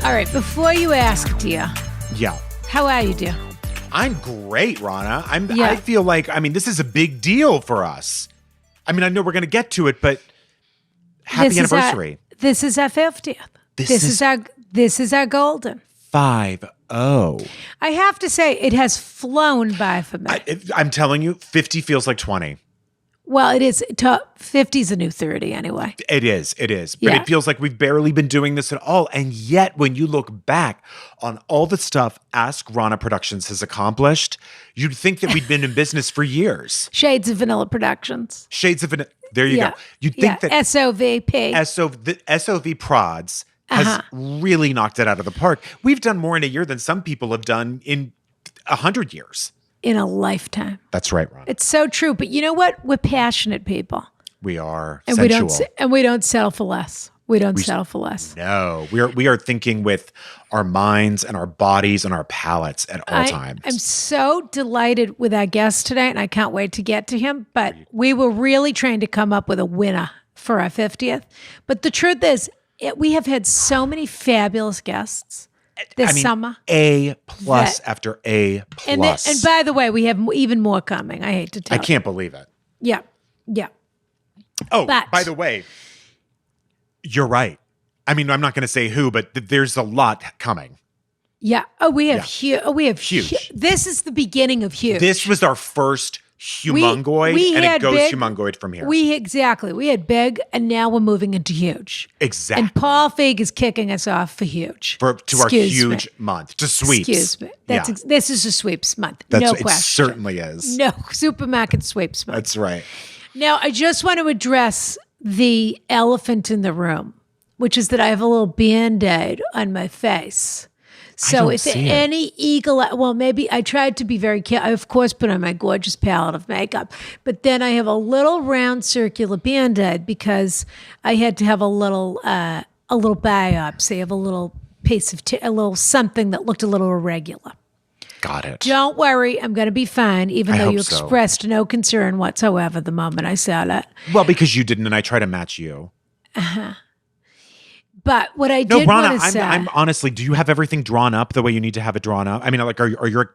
All right, before you ask, dear. Yeah. How are you, dear? I'm great, Rana. I feel like, this is a big deal for us. I know we're going to get to it, but happy anniversary. This is our 50th. This is our golden. 5-0. I have to say, it has flown by for me. I'm telling you, 50 feels like 20. Well, it is. 50 is a new 30 anyway. It is. But it feels like we've barely been doing this at all. And yet, when you look back on all the stuff Ask Rana Productions has accomplished, you'd think that we'd been in business for years. Shades of Vanilla Productions. Shades of Vanilla. There you go. You'd think that SOVP. SOV Prods has really knocked it out of the park. We've done more in a year than some people have done in 100 years. In a lifetime. That's right, Ron. It's so true. But you know what? We're passionate people. We are and sensual. We don't settle for less. We don't settle for less. No. We are thinking with our minds and our bodies and our palates at all times. I'm so delighted with our guest today, and I can't wait to get to him. But we were really trying to come up with a winner for our 50th. But the truth is, we have had so many fabulous guests. This summer. A+ after A+. And by the way, we have even more coming. I hate to tell you. I can't believe it. Yeah. Oh, by the way, you're right. I'm not going to say who, but there's a lot coming. Yeah. Oh, we have huge. This is the beginning of huge. This was our first humongoid, and it goes humongoid from here. We had big, and now we're moving into huge. Exactly. And Paul Feig is kicking us off for huge. To our huge month, to sweeps. Excuse me. This is a sweeps month. No question. It certainly is. No, supermarket sweeps month. That's right. Now, I just want to address the elephant in the room, which is that I have a little Band-Aid on my face. So if any maybe I tried to be very careful. I, of course, put on my gorgeous palette of makeup, but then I have a little round circular Band-Aid because I had to have a little biopsy of a little piece of a little something that looked a little irregular. Got it. Don't worry, I'm going to be fine, even though you expressed no concern whatsoever the moment I said it. Well, because you didn't, and I try to match you. But what I did want to say, I'm honestly, do you have everything drawn up the way you need to have it drawn up?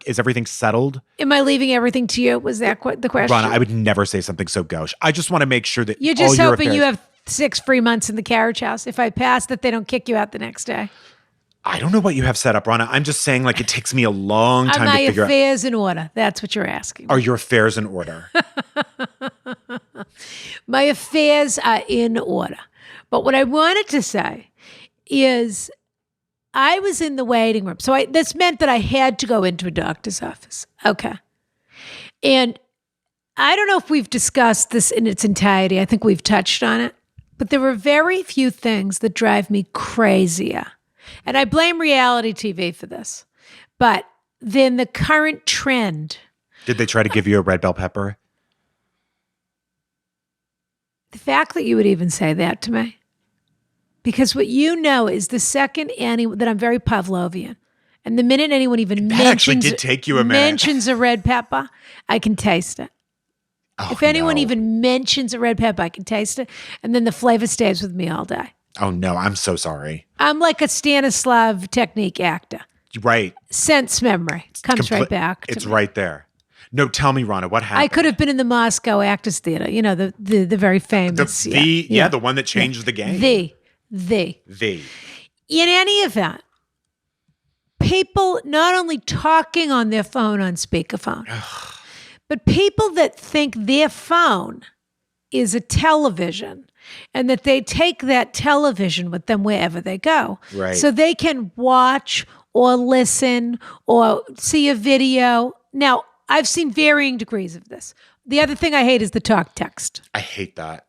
Is everything settled? Am I leaving everything to you? Was that the question? Rana, I would never say something so gauche. I just want to make sure that you're just hoping you have 6 free months in the Carriage House. If I pass, that they don't kick you out the next day. I don't know what you have set up, Rana. I'm just saying, it takes me a long time to figure out. My affairs in order. That's what you're asking. Are your affairs in order? My affairs are in order. But what I wanted to say is I was in the waiting room. So this meant that I had to go into a doctor's office. Okay. And I don't know if we've discussed this in its entirety. I think we've touched on it. But there are very few things that drive me crazier. And I blame reality TV for this. But then the current trend. Did they try to give you a red bell pepper? The fact that you would even say that to me. Because what you know is the second that I'm very Pavlovian. And the minute anyone even mentions a red pepper, I can taste it. Oh, if anyone even mentions a red pepper, I can taste it. And then the flavor stays with me all day. Oh, no, I'm so sorry. I'm like a Stanislav technique actor. Right. Sense memory comes right back to It's me. right there. No, tell me, Rana, what happened? I could have been in the Moscow Actors Theater, the very famous. The one that changed the game. The. In any event, people not only talking on their phone on speakerphone, but people that think their phone is a television and that they take that television with them wherever they go. Right. So they can watch or listen or see a video. Now, I've seen varying degrees of this. The other thing I hate is the talk text. I hate that.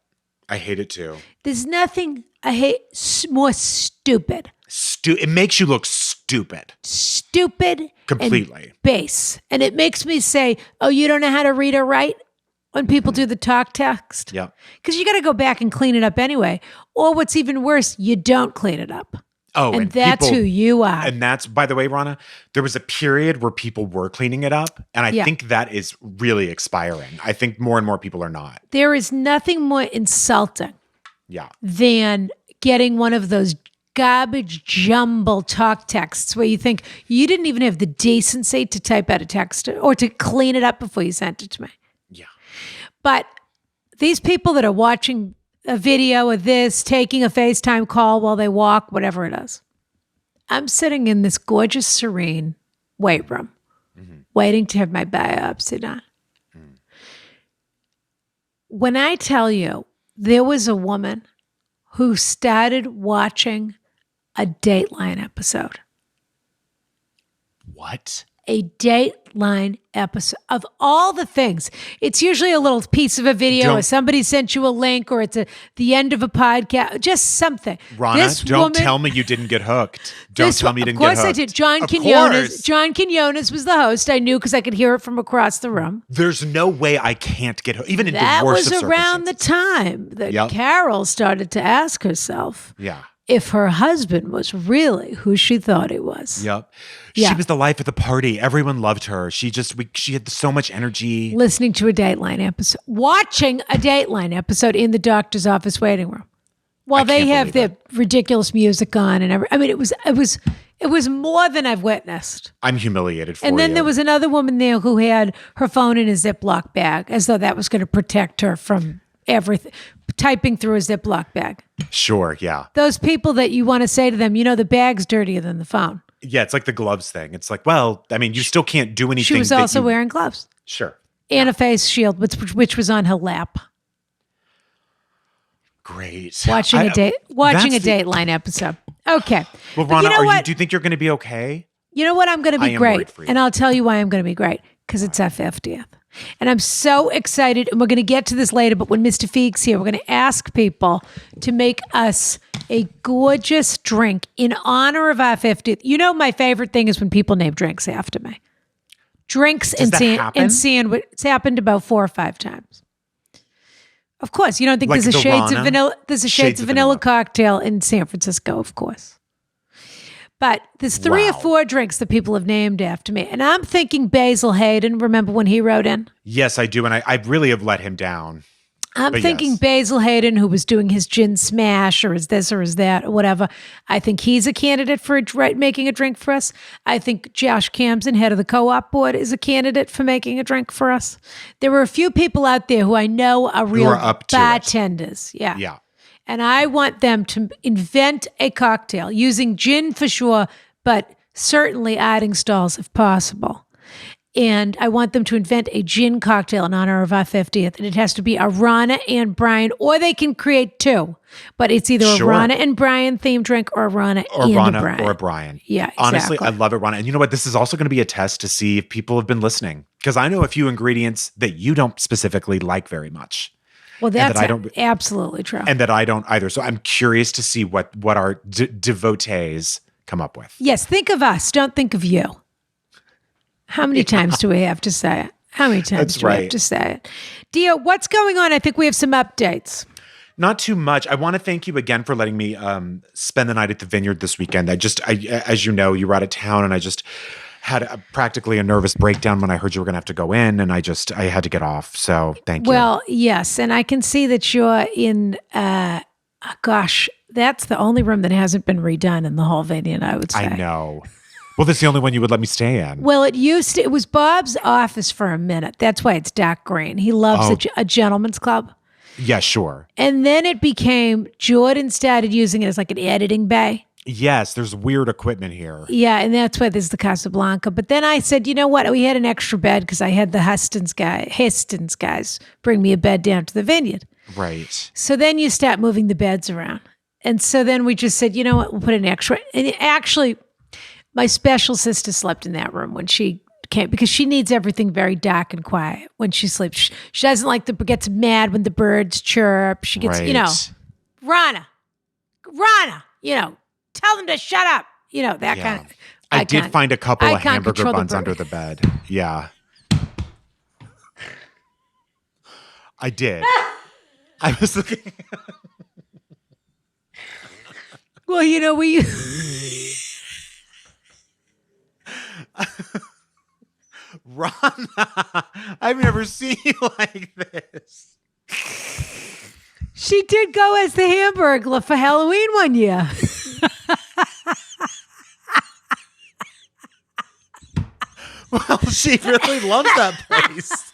I hate it too. There's nothing I hate more stupid. It makes you look stupid. Stupid. Completely. And base. And it makes me say, oh, you don't know how to read or write? When people do the talk text? Yeah. Because you got to go back and clean it up anyway. Or what's even worse, you don't clean it up. Oh, and that's who you are. And that's, by the way, Rana, there was a period where people were cleaning it up. And I think that is really expiring. I think more and more people are not. There is nothing more insulting than getting one of those garbage jumble talk texts where you think you didn't even have the decency to type out a text or to clean it up before you sent it to me. Yeah. But these people that are watching a video of this, taking a FaceTime call while they walk, whatever it is. I'm sitting in this gorgeous, serene weight room, waiting to have my biopsy done. When I tell you, there was a woman who started watching a Dateline episode. What? A Dateline episode of all the things. It's usually a little piece of a video or somebody sent you a link or it's the end of a podcast, just something. Rana, don't tell me you didn't get hooked. Don't tell me you didn't get hooked. Of course I did. John Quinones was the host. I knew because I could hear it from across the room. There's no way I can't get hooked, even in the worst of circumstances. That was around the time that Carol started to ask herself. Yeah. If her husband was really who she thought he was. Yep. She was the life of the party. Everyone loved her. She had so much energy. Listening to a Dateline episode, watching a Dateline episode in the doctor's office waiting room while they have their ridiculous music on and everything. I mean, it was more than I've witnessed. I'm humiliated for you. And then there was another woman there who had her phone in a Ziploc bag as though that was going to protect her from everything, typing through a Ziploc bag. Sure, yeah. Those people that you want to say to them, the bag's dirtier than the phone. Yeah, it's like the gloves thing. It's like, well, I mean, you still can't do anything. She was also wearing gloves. Sure. And a face shield, which was on her lap. Great. Watching a Dateline episode. Okay. Well, Rana, do you think you're going to be okay? You know what? I'm going to be great. And I'll tell you why I'm going to be great. Because it's our 50th. And I'm so excited, and we're going to get to this later, but when Mr. Feig's here, we're going to ask people to make us a gorgeous drink in honor of our 50th. My favorite thing is when people name drinks after me. Drinks and sandwich. It's happened about 4 or 5 times. Of course, you don't think like there's a Shades of Vanilla? There's a Shades of Vanilla cocktail in San Francisco, of course. But there's 3 or 4 drinks that people have named after me. And I'm thinking Basil Hayden. Remember when he wrote in? Yes, I do. And I really have let him down. I'm thinking Basil Hayden, who was doing his gin smash or is this or is that or whatever. I think he's a candidate for making a drink for us. I think Josh Kamsen, head of the co-op board, is a candidate for making a drink for us. There were a few people out there who I know are real bartenders. Yeah. Yeah. And I want them to invent a cocktail using gin for sure, but certainly adding stalls if possible. And I want them to invent a gin cocktail in honor of our 50th. And it has to be a Rana and Brian, or they can create 2. But it's either a Rana and Brian themed drink or a Rana and a Brian. Or a Brian. Yeah, exactly. Honestly, I love it, Rana. And you know what? This is also going to be a test to see if people have been listening. Because I know a few ingredients that you don't specifically like very much. Well, that's absolutely true. And that I don't either. So I'm curious to see what our devotees come up with. Yes, think of us. Don't think of you. How many times do we have to say it? How many times do we have to say it? Dio, what's going on? I think we have some updates. Not too much. I want to thank you again for letting me spend the night at the Vineyard this weekend. As you know, you were out of town and I just had practically a nervous breakdown when I heard you were going to have to go in, and I had to get off. So thank you. Well, yes, and I can see that you're in. Gosh, that's the only room that hasn't been redone in the whole Vineyard, I would say. I know. Well, that's the only one you would let me stay in. Well, it was Bob's office for a minute. That's why it's dark green. He loves a gentleman's club. Yeah, sure. And then it became, Jordan started using it as like an editing bay. Yes, there's weird equipment here. Yeah, and that's why there's the Casablanca. But then I said, you know what? We had an extra bed because I had the Heston's guys bring me a bed down to the Vineyard. Right. So then you start moving the beds around. And so then we just said, you know what? We'll put an extra. And actually, my special sister slept in that room when she came because she needs everything very dark and quiet when she sleeps. She doesn't gets mad when the birds chirp. She gets, Rana, tell them to shut up. That kind of. I did find a couple of hamburger buns under the bed. Yeah. I did. I was looking. Well, we. Rana, I've never seen you like this. She did go as the Hamburglar for Halloween one year. Well, she really loves that place.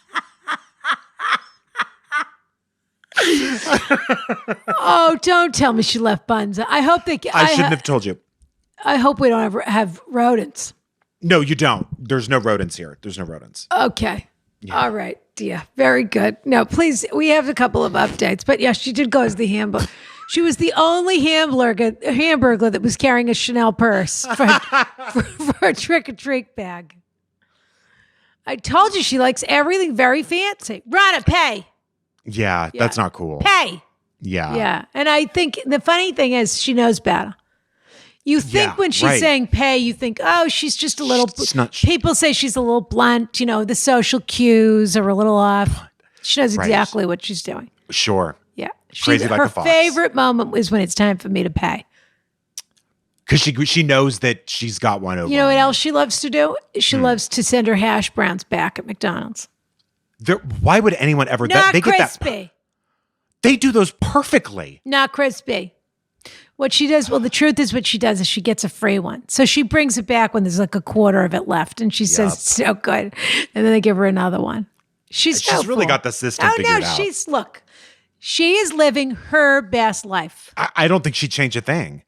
Oh, don't tell me she left buns. I hope they. I shouldn't have told you. I hope we don't ever have rodents. No, you don't. There's no rodents here. There's no rodents. Okay. Yeah. All right, dear. Very good. No, please. We have a couple of updates, but yeah, she did go as the Hamburglar. She was the only Hamburglar that was carrying a Chanel purse for a trick-or-treat bag. I told you she likes everything very fancy. Ronna, pay. Yeah, that's not cool. Pay. Yeah. Yeah. And I think the funny thing is she knows better. You think when she's saying pay, you think, oh, she's just a little, people say she's a little blunt, you know, the social cues are a little off. She knows exactly what she's doing. Sure. Yeah. Crazy like a fox. Her favorite moment was when it's time for me to pay. Because she knows that she's got one over. You know what else she loves to do? She loves to send her hash browns back at McDonald's. Why would anyone ever? Not they crispy. They do those perfectly. Not crispy. What she does, well, the truth is what she does is she gets a free one. So she brings it back when there's like a quarter of it left. And she says, it's so good. And then they give her another one. She's really got the system figured out. She is living her best life. I don't think she'd change a thing.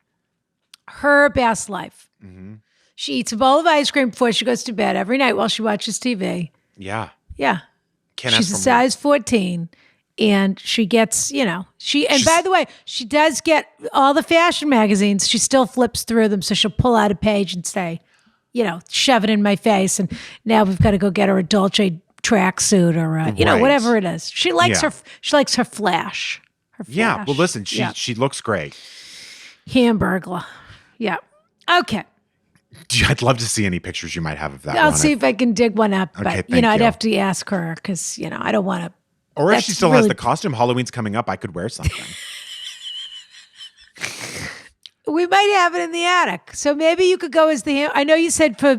Her best life. Mm-hmm. She eats a bowl of ice cream before she goes to bed every night while she watches TV. Yeah. Yeah. Can't She's a size 14. And she gets, by the way, she does get all the fashion magazines. She still flips through them. So she'll pull out a page and say, shove it in my face. And now we've got to go get her a Dolce tracksuit or, whatever it is. She likes her flash. Yeah. Well, listen, she looks great. Hamburglar. Yeah. Okay. I'd love to see any pictures you might have of that. I'll see if I can dig one up. Okay, but, I'd have to ask her because, I don't want to. Or if she still has the costume, Halloween's coming up, I could wear something. We might have it in the attic. So maybe you could go as I know you said for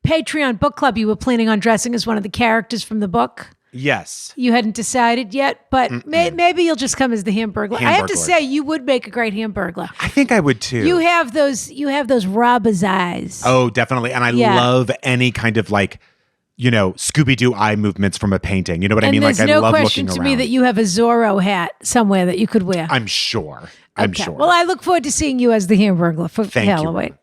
Patreon book club, you were planning on dressing as one of the characters from the book. Yes. You hadn't decided yet, but maybe you'll just come as the Hamburglar. I have to say, you would make a great Hamburglar. I think I would too. You have those robber's eyes. Oh, definitely. And I love any kind of Scooby-Doo eye movements from a painting. You know what I mean? There's I no love question looking to around. me that you have a Zorro hat somewhere that you could wear. I'm sure. Well, I look forward to seeing you as the Hamburglar for Halloween.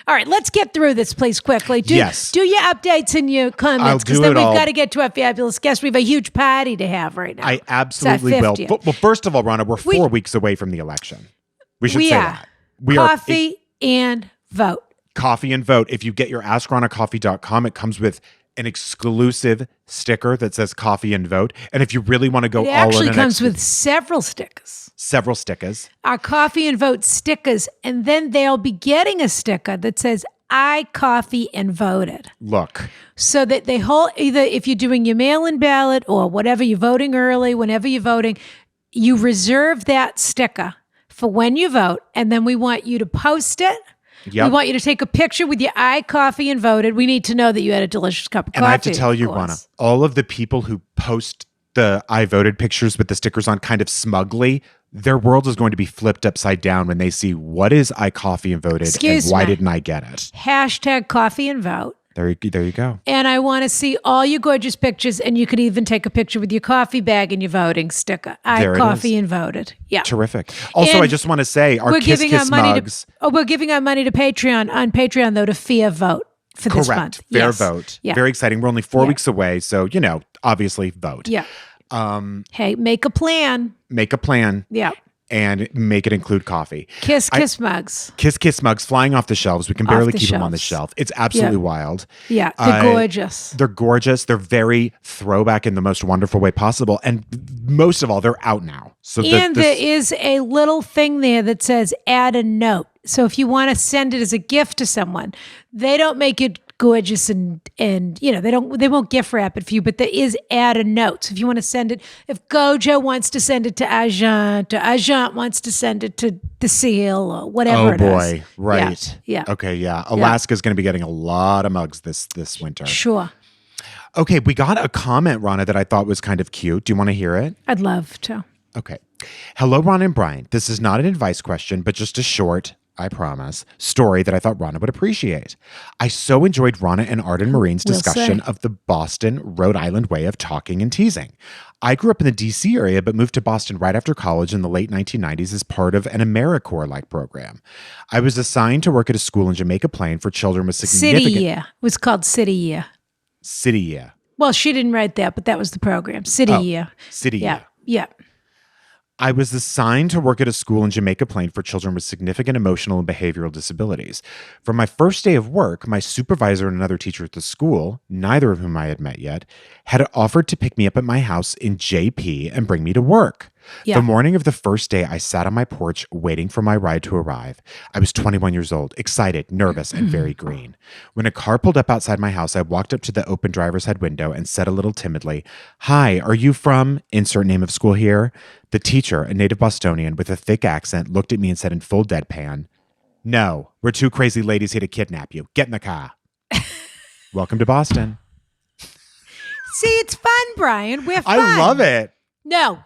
All right, let's get through this, please, quickly. Do your updates and your comments, because then we've got to get to our fabulous guest. We have a huge party to have right now. I absolutely will. Well, first of all, Ronna, we're 4 weeks away from the election. We should say that. Coffee and vote. Coffee and vote. If you get your AskRonnaCoffee.com, it comes with an exclusive sticker that says coffee and vote. And if you really want to go all in, it actually comes with several stickers. Several stickers. Our coffee and vote stickers. And then they'll be getting a sticker that says, I coffee and voted. Look. So that they hold, either if you're doing your mail-in ballot or whatever, you're voting early, whenever you're voting, you reserve that sticker for when you vote. And then we want you to post it. Yep. We want you to take a picture with your I coffee and voted. We need to know that you had a delicious cup of coffee. And I have to tell you, Ronna, all of the people who post the I voted pictures with the stickers on kind of smugly, their world is going to be flipped upside down when they see what is I coffee and voted and why didn't I get it? Hashtag coffee and vote. There you go. And I want to see all your gorgeous pictures, and you could even take a picture with your coffee bag and your voting sticker. I coffee and voted. Yeah. Terrific. Also, and I just want to say our Kiss Kiss mugs. We're giving our money to Patreon. On Patreon, though, to fair vote for this month. Fair vote. Yeah. Very exciting. We're only 4 weeks away, so, obviously vote. Yeah. Hey, make a plan. Make a plan. Yeah. And make it include coffee. Kiss mugs. Kiss mugs flying off the shelves. We can barely keep them on the shelf. It's absolutely wild. Yeah, they're gorgeous. They're gorgeous. They're very throwback in the most wonderful way possible. And most of all, they're out now. So there is a little thing there that says add a note. So if you want to send it as a gift to someone, they don't make it gorgeous and they won't gift wrap it for you, but there is add a note. So if you want to send it, if Gojo wants to send it to Agent wants to send it to the Seal or whatever it is. Oh boy, right. Yeah. Okay, yeah. Alaska's going to be getting a lot of mugs this winter. Sure. Okay, we got a comment, Ronna, that I thought was kind of cute. Do you want to hear it? I'd love to. Okay. Hello, Ron and Brian. This is not an advice question, but just a short, I promise, story that I thought Rana would appreciate. I so enjoyed Rana and Arden Marine's discussion of the Boston, Rhode Island way of talking and teasing. I grew up in the D.C. area, but moved to Boston right after college in the late 1990s as part of an AmeriCorps-like program. I was assigned to work at a school in Jamaica Plain for children with significant... City Year. It was called City Year. City Year. Well, she didn't write that, but that was the program. City Year. City Year. Yeah. I was assigned to work at a school in Jamaica Plain for children with significant emotional and behavioral disabilities. From my first day of work, my supervisor and another teacher at the school, neither of whom I had met yet, had offered to pick me up at my house in JP and bring me to work. Yeah. The morning of the first day, I sat on my porch waiting for my ride to arrive. I was 21 years old, excited, nervous, and very green. When a car pulled up outside my house, I walked up to the open driver's head window and said a little timidly, "Hi, are you from insert name of school here?" The teacher, a native Bostonian with a thick accent, looked at me and said in full deadpan, "No, we're two crazy ladies here to kidnap you. Get in the car." Welcome to Boston. See, it's fun, Brian. We're fun. I love it. No,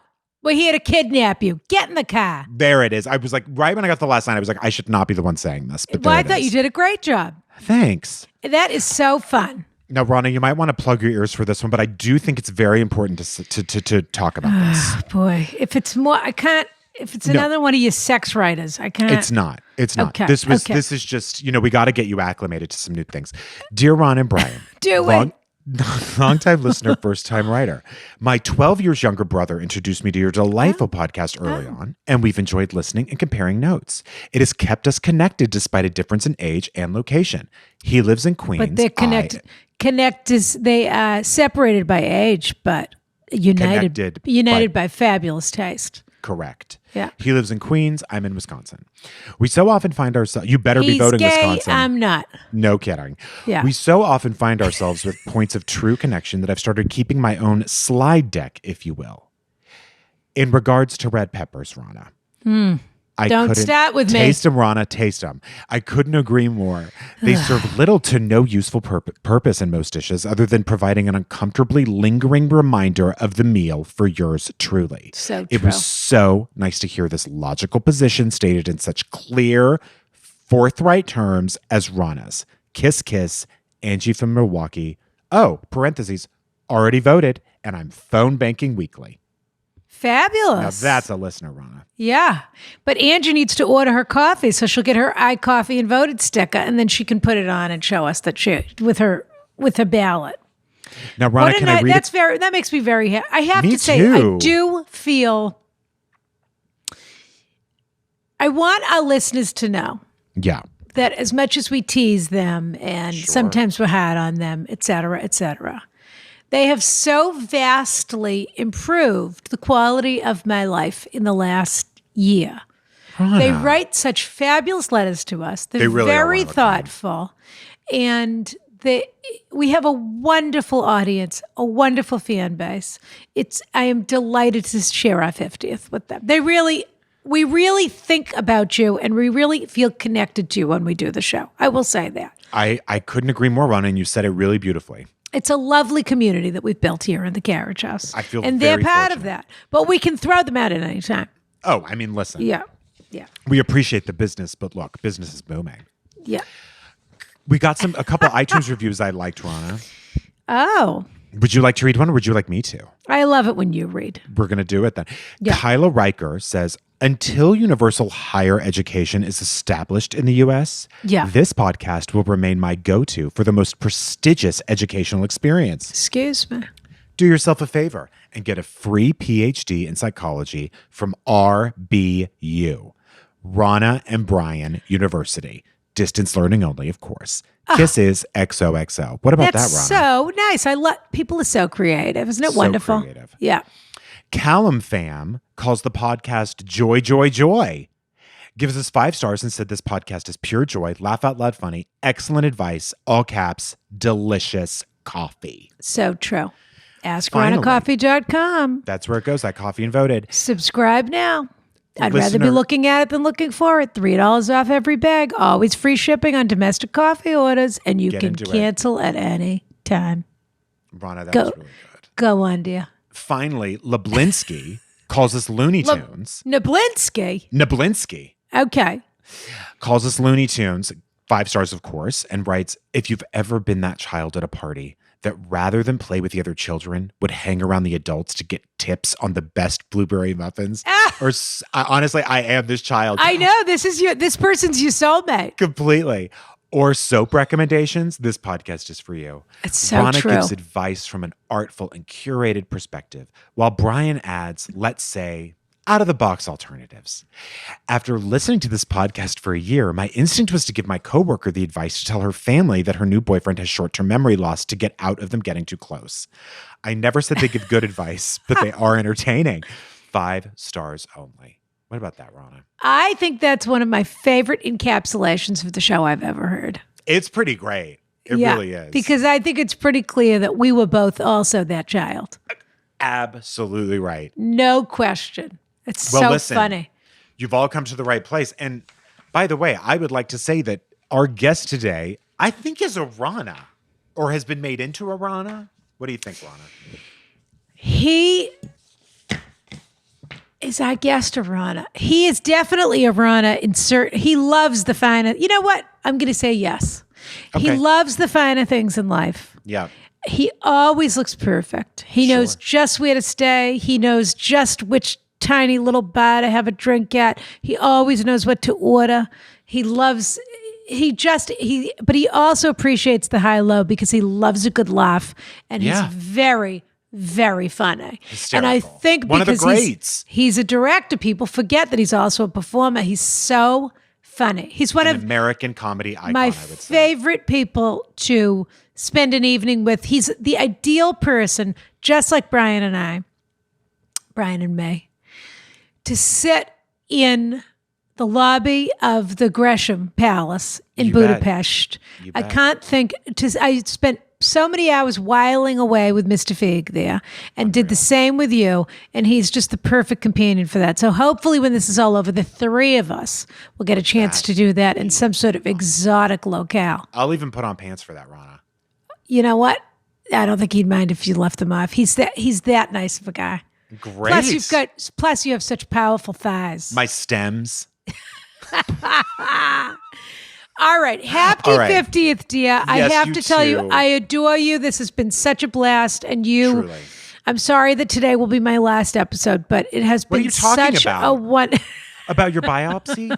we're here to kidnap you. Get in the car. There it is. I was like, right when I got the last line, I was like, I should not be the one saying this. But Well, I thought you did a great job. Thanks. That is so fun. Now, Rana, you might want to plug your ears for this one, but I do think it's very important to talk about this. Boy, if it's more, I can't. If it's another one of your sex writers, I can't. It's not. It's not. Okay, This is just, we got to get you acclimated to some new things. Dear Ron and Brian. Long-time listener, first-time writer. My 12 years younger brother introduced me to your delightful podcast early on, and we've enjoyed listening and comparing notes. It has kept us connected despite a difference in age and location. He lives in Queens. But they're connected. They are separated by age, but united by fabulous taste. Correct. Yeah. He lives in Queens. I'm in Wisconsin. We so often find ourselves... You better be voting gay, Wisconsin. I'm not. No kidding. Yeah. We so often find ourselves with points of true connection that I've started keeping my own slide deck, if you will. In regards to red peppers, Rana. Don't start with me. Taste them, Rana. Taste them. I couldn't agree more. They serve little to no useful purpose in most dishes other than providing an uncomfortably lingering reminder of the meal for yours truly. So It true. was so nice to hear this logical position stated in such clear, forthright terms as Rana's. Kiss, kiss, Angie from Milwaukee. Oh, parentheses, already voted, and I'm phone banking weekly. Fabulous. Now that's a listener, Rana. Yeah. But Angie needs to order her coffee, so she'll get her iCoffee and voted sticker, and then she can put it on and show us that she with her ballot. Now, Rana, can I read it? That makes me very happy. I have Me to say, too. I do feel. I want our listeners to know. Yeah. That as much as we tease them and sometimes we're hard on them, et cetera, they have so vastly improved the quality of my life in the last year. Rana. They write such fabulous letters to us. They're really are very one of a kind. thoughtful. And we have a wonderful audience, a wonderful fan base. I am delighted to share our 50th with them. We really think about you and we really feel connected to you when we do the show. I will say that. I couldn't agree more, Rana, and you said it really beautifully. It's a lovely community that we've built here in the Carriage House. I feel and very they're part of fortunate. that. But we can throw them out at any time. Oh, I mean, listen. Yeah. We appreciate the business, but look, business is booming. Yeah. We got a couple iTunes reviews I liked, Rana. Oh. Would you like to read one or would you like me to? I love it when you read. We're going to do it then. Yeah. Kyla Riker says, until universal higher education is established in the U.S., this podcast will remain my go-to for the most prestigious educational experience. Excuse me. Do yourself a favor and get a free PhD in psychology from RBU, Rana and Brian University. Distance learning only, of course. Kisses XOXO. What about that, Rana? That's so nice. People are so creative. Isn't it wonderful? Creative. Yeah. Callum Fam calls the podcast Joy, Joy, Joy. Gives us 5 stars and said this podcast is pure joy, laugh out loud funny, excellent advice, all caps, delicious coffee. So true. Finally. AskRonaCoffee.com. That's where it goes. I coffee and voted. Subscribe now. I'd rather be looking at it than looking for it. $3 off every bag. Always free shipping on domestic coffee orders. And you can cancel at any time. Rana, that was really good. Go on, dear. Finally, Leblinsky calls us Looney Tunes. Nablinski. Nablinski. Okay. Calls us Looney Tunes, 5 stars, of course, and writes, if you've ever been that child at a party that rather than play with the other children would hang around the adults to get tips on the best blueberry muffins. Honestly, I am this child. I know this person's your soulmate. Completely. Or soap recommendations. This podcast is for you. It's so Rana true. gives advice from an artful and curated perspective, while Brian adds, let's say, out-of-the-box alternatives. After listening to this podcast for a year, my instinct was to give my coworker the advice to tell her family that her new boyfriend has short-term memory loss to get out of them getting too close. I never said they give good advice, but they are entertaining. 5 stars only. What about that, Rana? I think that's one of my favorite encapsulations of the show I've ever heard. It's pretty great. It really is. Because I think it's pretty clear that we were both also that child. Absolutely right. No question. It's Listen, funny. You've all come to the right place. And by the way, I would like to say that our guest today, I think, is a Rana or has been made into a Rana. What do you think, Rana? He is our guest a Rana. He is definitely a Rana. He loves the finer. You know what? I'm going to say yes. Okay. He loves the finer things in life. Yeah. He always looks perfect. He knows just where to stay. He knows just which tiny little bar to have a drink at. He always knows what to order. But he also appreciates the high-low because he loves a good laugh, and he's very, very funny. Hysterical. And I think one of the because greats. He's a director, people forget that he's also a performer. He's so funny. He's one of American comedy icon, my I would say. favorite people to spend an evening with. He's the ideal person, just like Brian and May, to sit in the lobby of the Gresham Palace in You bet. Budapest. You I bet. can't think. I spent so many hours whiling away with Mr. Feig there and did the same with you. And he's just the perfect companion for that. So hopefully when this is all over, the 3 of us will get a chance to do that in some sort of exotic locale. I'll even put on pants for that, Rana. You know what? I don't think he'd mind if you left him off. He's that nice of a guy. Great. Plus you have such powerful thighs. My stems. All right. Happy 50th, dear. I Yes, have you to tell you, too. I adore you. This has been such a blast. And Truly. I'm sorry that today will be my last episode, but it has What are been you talking such about? a one. About your biopsy?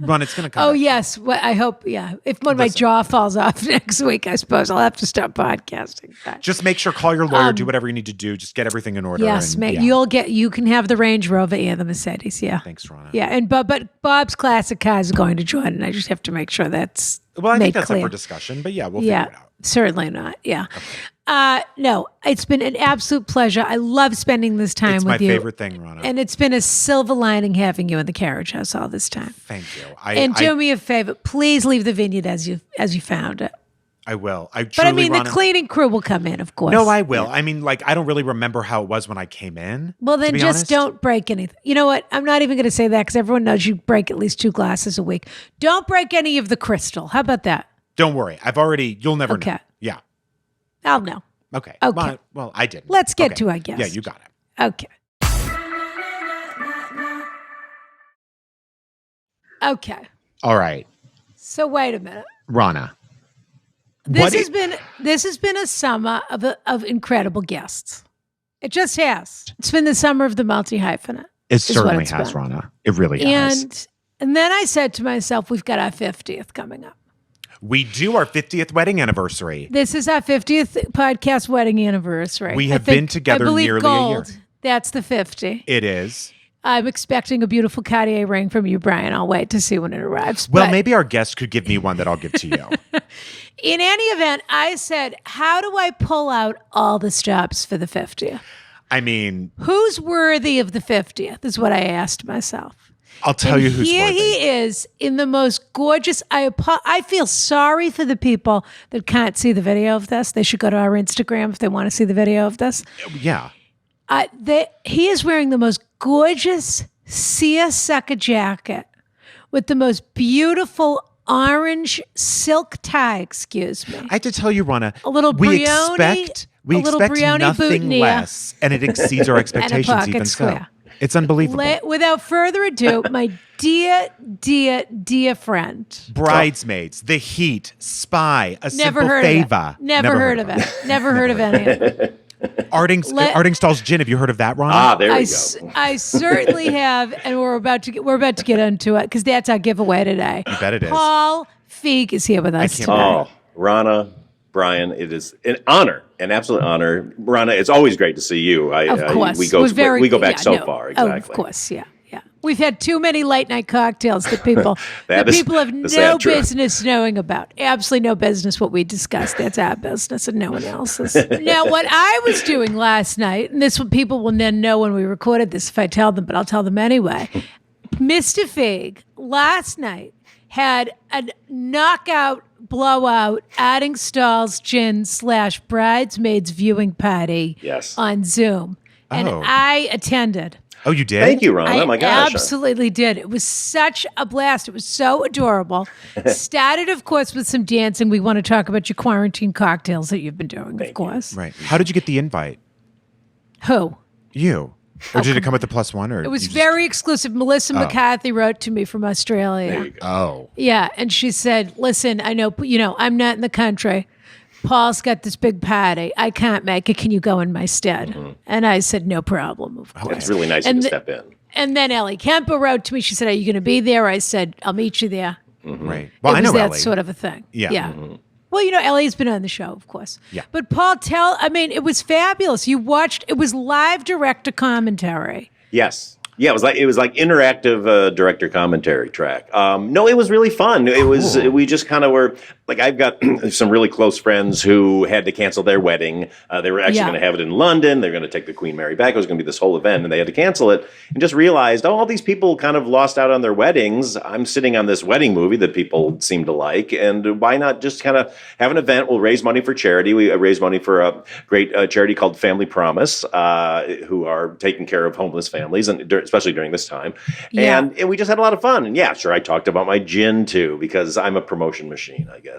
Run, it's going to come. Oh, back. yes. Well, I hope, If when my jaw falls off next week, I suppose I'll have to stop podcasting. But, Just make sure, call your lawyer, do whatever you need to do. Just get everything in order. yes, and, mate. yeah. You can have the Range Rover and the Mercedes. Yeah. Thanks, Rana. Yeah. And but Bob's classic car is going to join, and I just have to make sure that's Well, I made think that's clear. up for discussion, but yeah, we'll figure it out. Certainly not. Yeah. No, it's been an absolute pleasure. I love spending this time It's with my you. favorite thing, Rana. And it's been a silver lining having you in the Carriage House all this time. Thank you. And do me a favor, please leave the Vineyard as you found it. I will. But I mean, the cleaning crew will come in, of course. No, I will. I mean, I don't really remember how it was when I came in. Well, then to be just honest. don't break anything. You know what? I'm not even going to say that because everyone knows you break at least 2 glasses a week. Don't break any of the crystal. How about that? Don't worry. You'll never know. Yeah. I'll know. Okay. Okay. Well, I didn't. Let's get Okay. to our guest. Yeah, you got it. Okay. Okay. All right. So wait a minute. Rana. This has been a summer of incredible guests. It just has. It's been the summer of the multi-hyphenate. It certainly has, Rana. It really has. And then I said to myself, we've got our 50th coming up. We do our 50th wedding anniversary. This is our 50th podcast wedding anniversary. We have been together nearly a year. That's the 50. It is. I'm expecting a beautiful Cartier ring from you, Brian. I'll wait to see when it arrives. Well, But maybe our guest could give me one that I'll give to you. in any event, I said, how do I pull out all the stops for the 50th? I mean, Who's worthy of the 50th is what I asked myself. I'll tell you who's Here worthy. he is in the most gorgeous. I feel sorry for the people that can't see the video of this. They should go to our Instagram if they want to see the video of this. Yeah. He is wearing the most gorgeous seersucker jacket with the most beautiful orange silk tie. Excuse me. I have to tell you, Rana, A little we Brioni- expect a little Brioni nothing boutonniere. less, and it exceeds our And a expectations pocket even square. so. It's unbelievable. Without further ado, my dear, dear, dear friend. Bridesmaids, The Heat, Spy, A Never Simple heard Favor. of it. Never heard of it. Never heard of any of it. Ardingstall's Gin. Have you heard of that, Ron? There we go. I certainly have, and we're about to get into it because that's our giveaway today. You bet it is. Paul Feig is here with us today. Oh, Rana, Brian, it is an honor, an absolute honor. Rana, it's always great to see you. Of course. We go back so far. Exactly. Oh, of course, yeah. We've had too many late night cocktails that people have no business knowing about. Absolutely no business what we discussed. That's our business and no one else's. Now, what I was doing last night, and this people will then know when we recorded this if I tell them, but I'll tell them anyway. Mr. Feig last night had a knockout, blowout, adding stalls gin / bridesmaids viewing party on Zoom. And I attended. Oh, you did? Thank you, Ron. Oh, my gosh. I absolutely did. It was such a blast. It was so adorable. Started, of course, with some dancing. We want to talk about your quarantine cocktails that you've been doing, of course. Right. How did you get the invite? Who? You. Or did it come with the +1? Or it was very exclusive. Melissa McCarthy wrote to me from Australia. There you go. Oh. Yeah, and she said, listen, I know, I'm not in the country. Paul's got this big party. I can't make it. Can you go in my stead? Mm-hmm. And I said, no problem, of course. It's really nice of you to step in. And then Ellie Kemper wrote to me. She said, are you going to be there? I said, I'll meet you there. Mm-hmm. Right. Well, I know that Ellie. sort of a thing. Yeah. Mm-hmm. Well, Ellie's been on the show, of course. Yeah. But Paul, it was fabulous. You watched, it was live director commentary. Yes. Yeah, it was like interactive director commentary track. No, it was really fun. It was we just kind of were like, I've got some really close friends who had to cancel their wedding. They were actually going to have it in London. They're going to take the Queen Mary back. It was going to be this whole event, and they had to cancel it. And just realized, all these people kind of lost out on their weddings. I'm sitting on this wedding movie that people seem to like, and why not just kind of have an event? We'll raise money for charity. We raise money for a great charity called Family Promise, who are taking care of homeless families, and especially during this time. Yeah. And we just had a lot of fun. And sure, I talked about my gin too, because I'm a promotion machine, I guess.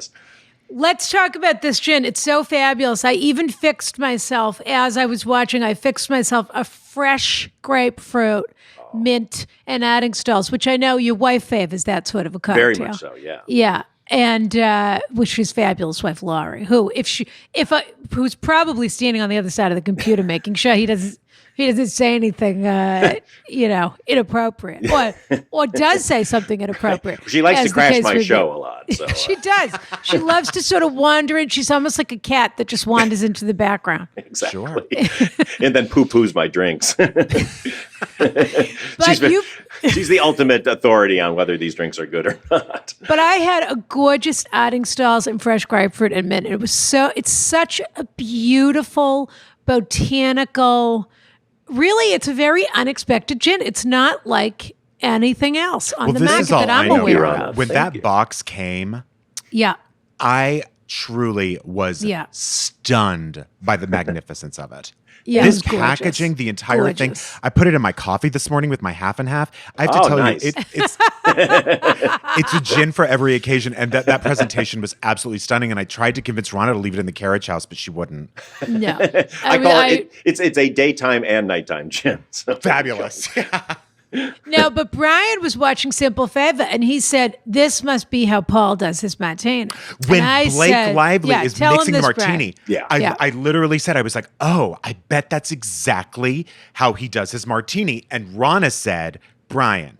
Let's talk about this gin. It's so fabulous. I even fixed myself, as I was watching, a fresh grapefruit, mint, and adding stalls, which I know your wife favors that sort of a cocktail. Very much so, yeah. Yeah. And which is fabulous wife Laurie, who's probably standing on the other side of the computer making sure he doesn't say anything inappropriate or does say something inappropriate. She likes to crash my show a lot. So, She does. She loves to sort of wander in. She's almost like a cat that just wanders into the background. Exactly. And then poo-poos my drinks. She's the ultimate authority on whether these drinks are good or not. But I had a gorgeous adding stalls and fresh grapefruit and mint. It's such a beautiful, botanical, really, it's a very unexpected gin. It's not like anything else on the market that I'm aware of. When that box came, I truly was stunned by the magnificence of it. Yeah, this packaging, the entire thing. I put it in my coffee this morning with my half and half. I have to tell you, it's a gin for every occasion. And that presentation was absolutely stunning. And I tried to convince Rana to leave it in the Carriage House, but she wouldn't. No. It's a daytime and nighttime gin. So fabulous. No, but Brian was watching Simple Favor, and he said, this must be how Paul does his martini. When Blake Lively is mixing the martini, I literally said, I was like, oh, I bet that's exactly how he does his martini. And Rana said, Brian,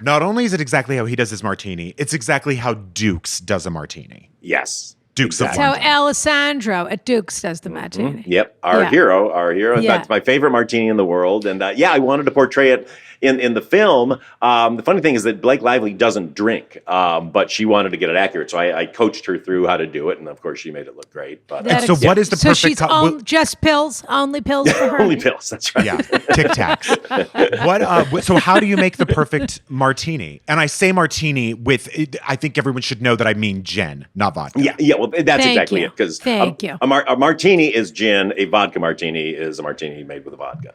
not only is it exactly how he does his martini, it's exactly how Dukes does a martini. Yes. Dukes of London. That's how Alessandro at Dukes does the martini. Mm-hmm. Yep, our hero. That's my favorite martini in the world. And I wanted to portray it in the film. The funny thing is that Blake Lively doesn't drink, but she wanted to get it accurate. So I coached her through how to do it. And of course, she made it look great. But so what is the perfect... So she's just pills, only pills for her? Only pills, that's right. Yeah, Tic Tacs. So how do you make the perfect martini? And I say martini with, I think everyone should know that I mean gin, not vodka. Yeah, well, that's exactly it. Because a martini is gin, a vodka martini is a martini made with a vodka.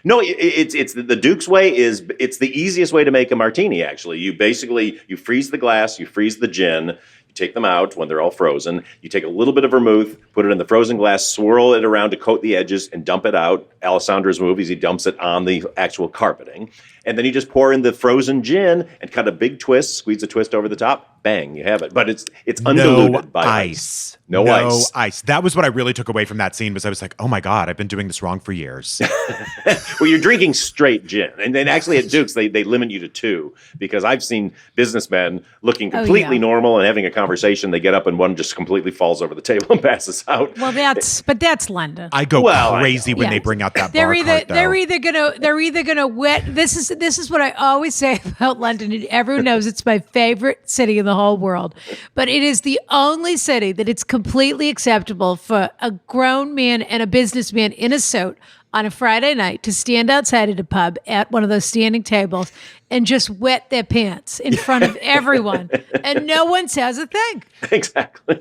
No, it's the Duke's way it's the easiest way to make a martini, actually. You freeze the glass, you freeze the gin, You take them out when they're all frozen. You take a little bit of vermouth, put it in the frozen glass, swirl it around to coat the edges, and dump it out. Alessandro's move is he dumps it on the actual carpeting. And then you just pour in the frozen gin and cut a big twist, squeeze a twist over the top. Bang, you have it. But it's undiluted by ice. No ice. That was what I really took away from that scene was I was like, oh my God, I've been doing this wrong for years. Well, you're drinking straight gin. And then actually at Duke's, they limit you to 2 because I've seen businessmen looking completely normal and having a conversation. They get up and one just completely falls over the table and passes out. Well, that's London. I go crazy when they bring out that bar cart, though. They're either gonna wet. This is what I always say about London. And everyone knows it's my favorite city in the whole world, but it is the only city that it's completely acceptable for a grown man and a businessman in a suit on a Friday night to stand outside at a pub at one of those standing tables and just wet their pants in front of everyone, and no one says a thing. Exactly.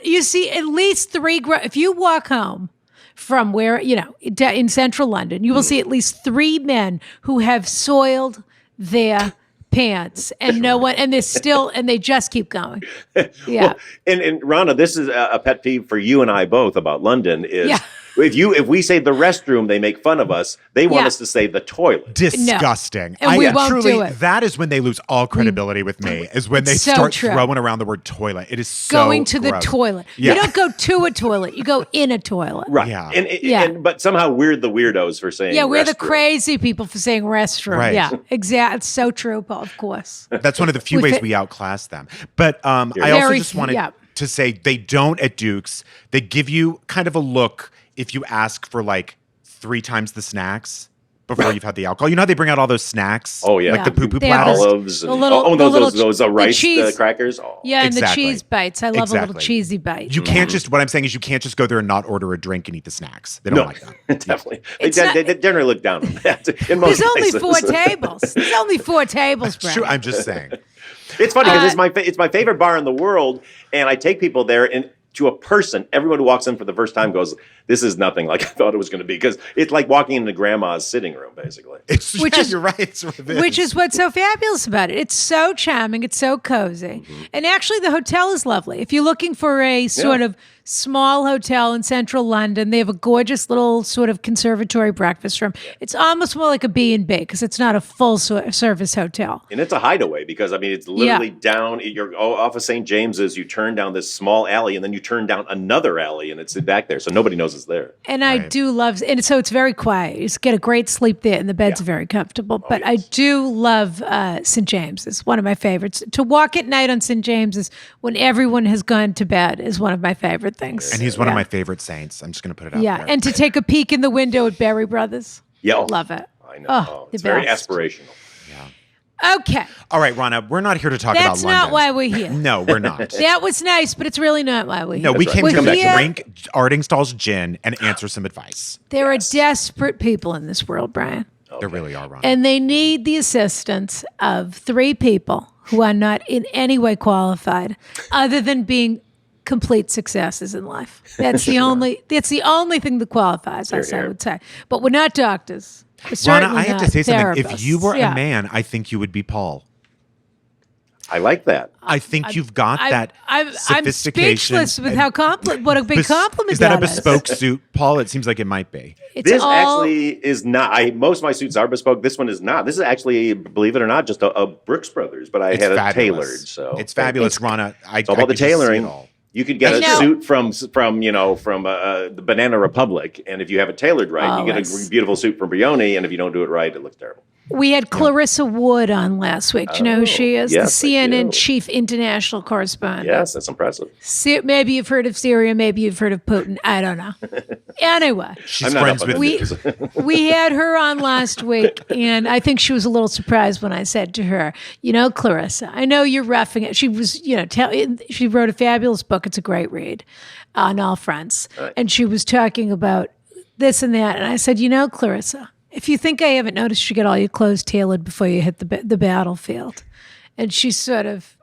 You see at least 3. If you walk home from where in central London, you will see at least 3 men who have soiled their pants, and no one, and they just keep going. Yeah. Well, and Rana, this is a pet peeve for you and I both about London is if we say the restroom, they make fun of us. They want us to say the toilet. Disgusting. No. And we won't do it. That is when they lose all credibility with me, is when they start throwing around the word toilet. It is so going to gross. the toilet. Yeah. You don't go to a toilet. You go in a toilet. Right. Yeah. But somehow we're the weirdos for saying we're restroom. the crazy people for saying restroom. Right. Yeah, exactly. It's so true, Paul, of course. That's one of the few ways we outclass them. But I also just wanted to say they don't at Duke's. They give you kind of a look if you ask for like 3 times the snacks before you've had the alcohol. You know how they bring out all those snacks? Oh, yeah. Like the poo-poo They platters? Olives. And, those rice crackers. Oh. Yeah, and the cheese bites. I love a little cheesy bite. You can't what I'm saying is you can't just go there and not order a drink and eat the snacks. They don't like that. Definitely. They generally look down on that in most There's places. only 4 tables. There's only 4 tables, Brad. Sure, I'm just saying. It's funny because it's my favorite bar in the world, and I take people there, and to a person, everyone who walks in for the first time goes, this is nothing like I thought it was going to be, because it's like walking into grandma's sitting room, basically. You're right. Which is what's so fabulous about it. It's so charming. It's so cozy. Mm-hmm. And actually, the hotel is lovely. If you're looking for a sort of small hotel in central London, they have a gorgeous little sort of conservatory breakfast room. It's almost more like a B&B because it's not a full service hotel. And it's a hideaway because, I mean, it's literally down, you're off of St. James's, you turn down this small alley, and then you turn down another alley, and it's back there. So nobody knows it's there. And I do love, and so it's very quiet. You just get a great sleep there, and the beds are very comfortable. But I do love St. James's, one of my favorites. To walk at night on St. James's when everyone has gone to bed is one of my favorite things. And he's one of my favorite saints. I'm just going to put it out there. Yeah, and to take a peek in the window at Berry Brothers. Yeah. Love it. I know. It's very aspirational. Yeah. Okay. All right, Rana, we're not here to talk about London. That's not why we're here. No, we're not. That was nice, but it's really not why we're here. No, we came We're to here- drink Ardingstall's gin and answer some advice. There are desperate people in this world, Brian. There really are, Rana. And they need the assistance of 3 people who are not in any way qualified other than being complete successes in life. That's the only thing that qualifies us, I would say. But we're not doctors. We're Rana, I have to say something. therapists. If you were a man, I think you would be Paul. I like that. I think you've got that I'm sophistication. speechless with how what a big compliment is that. That a bespoke suit, Paul? It seems like it might be. This actually is not. Most of my suits are bespoke. This one is not. This is actually, believe it or not, just a Brooks Brothers, but I had it tailored. So it's fabulous, Rana. It's all about the tailoring. You could get a suit from the Banana Republic, and if you have it tailored right, you get a beautiful suit from Brioni, and if you don't do it right, it looks terrible. We had Clarissa Wood on last week. Do you know who she is? Yes, the CNN chief international correspondent. Yes, that's impressive. Maybe you've heard of Syria. Maybe you've heard of Putin. I don't know. Anyway. She's friends with we had her on last week, and I think she was a little surprised when I said to her, Clarissa, I know you're roughing it. She was, she wrote a fabulous book. It's a great read on all fronts. Right. And she was talking about this and that. And I said, Clarissa, if you think I haven't noticed, you get all your clothes tailored before you hit the battlefield. And she sort of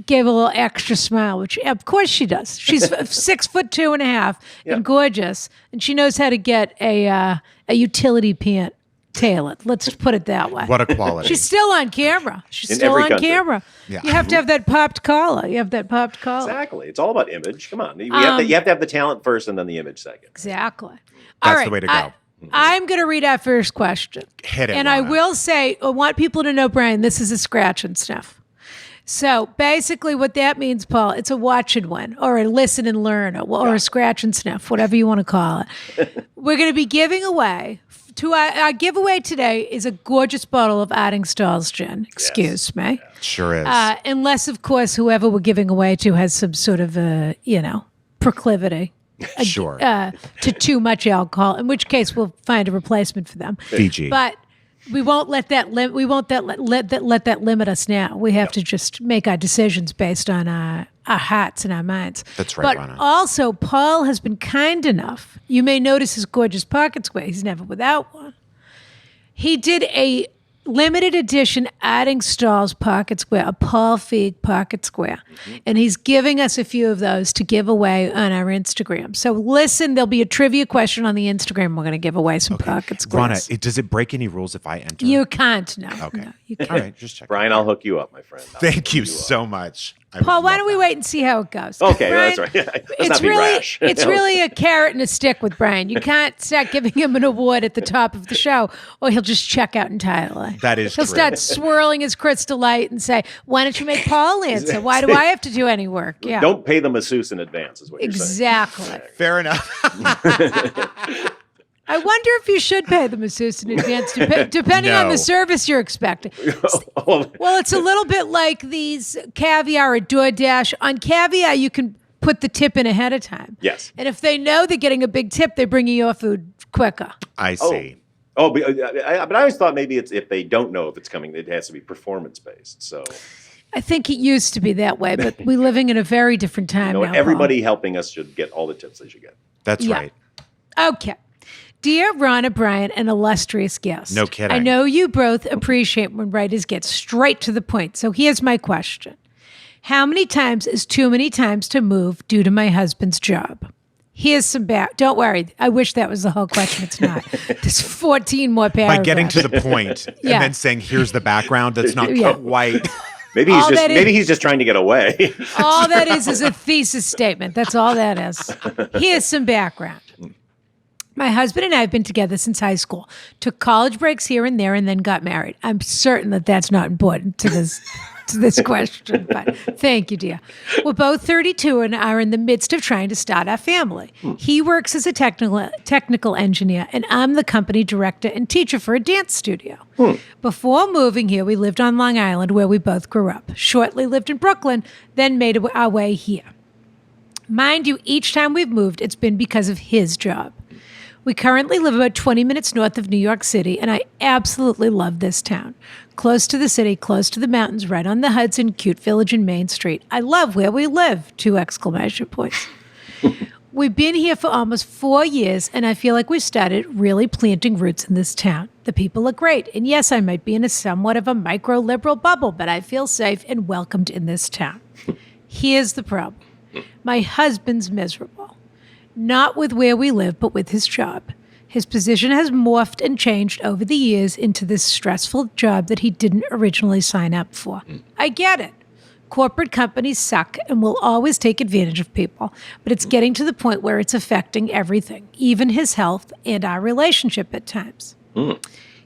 gave a little extra smile, which of course she does. She's 6'2.5" and gorgeous, and she knows how to get a utility pant tailored. Let's put it that way. What a quality. She's still on camera. She's In still every on country. camera. Yeah. You have to have that popped collar. Exactly. It's all about image. Come on. You have to have the talent first and then the image second. Exactly. That's All right. the way to go. I'm going to read our first question. Hit it, And I Ronna. will say, I want people to know, Brian, this is a scratch and sniff. So basically what that means, Paul, it's a watch and win or a listen and learn or a scratch and sniff, whatever you want to call it. We're going to be giving away, our giveaway today is a gorgeous bottle of Addingstall's gin. Excuse me. Sure is. Unless, of course, whoever we're giving away to has some sort of, proclivity. Sure. To too much alcohol, in which case we'll find a replacement for them. Fiji. But we won't let that let that limit us now. We have to just make our decisions based on our hearts and our minds. That's right, But Ronna. also, Paul has been kind enough. You may notice his gorgeous pocket square. He's never without one. He did a limited edition Addingstall's pocket square, a Paul Feig pocket square. And he's giving us a few of those to give away on our Instagram. So listen, there'll be a trivia question on the Instagram. We're going to give away some pocket squares. Ronna, does it break any rules if I enter? You can't, no. Okay. No, you can't. All right, just check. Brian, I'll hook you up, my friend. Thank you so much. I Paul, would why love don't we that. wait and see how it goes? Okay, Brian, that's right. Let's it's not be really, rash. it's really a carrot and a stick with Brian. You can't start giving him an award at the top of the show, or he'll just check out entirely. That is He'll true. start swirling his crystal light and say, "Why don't you make Paul answer? Why do I have to do any work?" Yeah, Don't pay the masseuse in advance, is what you're saying. exactly. Fair enough. I wonder if you should pay the masseuse in advance, depending on No. the service you're expecting. Oh, Well, it's a little bit like these caviar or DoorDash. On caviar, you can put the tip in ahead of time. yes. And if they know they're getting a big tip, they're bringing your food quicker. I see. But I always thought maybe it's if they don't know if it's coming, it has to be performance based. So I think it used to be that way, but we're living in a very different time now. Paul. everybody helping us should get all the tips they should get. That's Yeah. right. Okay. Dear Ronna, Brian, an illustrious guest. No kidding. I know you both appreciate when writers get straight to the point. So here's my question. How many times is too many times to move due to my husband's job? Here's some don't worry. I wish that was the whole question. It's not. There's 14 more paragraphs. By getting to the point Yeah. and then saying, here's the background, that's not Yeah. quite. Maybe All that is- he's just trying to get away. All that is a thesis statement. That's all that is. Here's some background. My husband and I have been together since high school, took college breaks here and there, and then got married. I'm certain that that's not important to this question, but thank you, dear. We're both 32 and are in the midst of trying to start our family. He works as a technical engineer, and I'm the company director and teacher for a dance studio. Before moving here, we lived on Long Island, where we both grew up. Shortly lived in Brooklyn, then made our way here. Mind you, each time we've moved, it's been because of his job. We currently live about 20 minutes north of New York City, and I absolutely love this town. Close to the city, close to the mountains, right on the Hudson, cute village and Main Street. I love where we live, 2 exclamation points. We've been here for almost 4 years, and I feel like we started really planting roots in this town. The people are great, and yes, I might be in a somewhat of a micro-liberal bubble, but I feel safe and welcomed in this town. Here's the problem. My husband's miserable. Not with where we live, but with his job. His position has morphed and changed over the years into this stressful job that he didn't originally sign up for. I get it. Corporate companies suck and will always take advantage of people, but it's getting to the point where it's affecting everything, even his health and our relationship at times.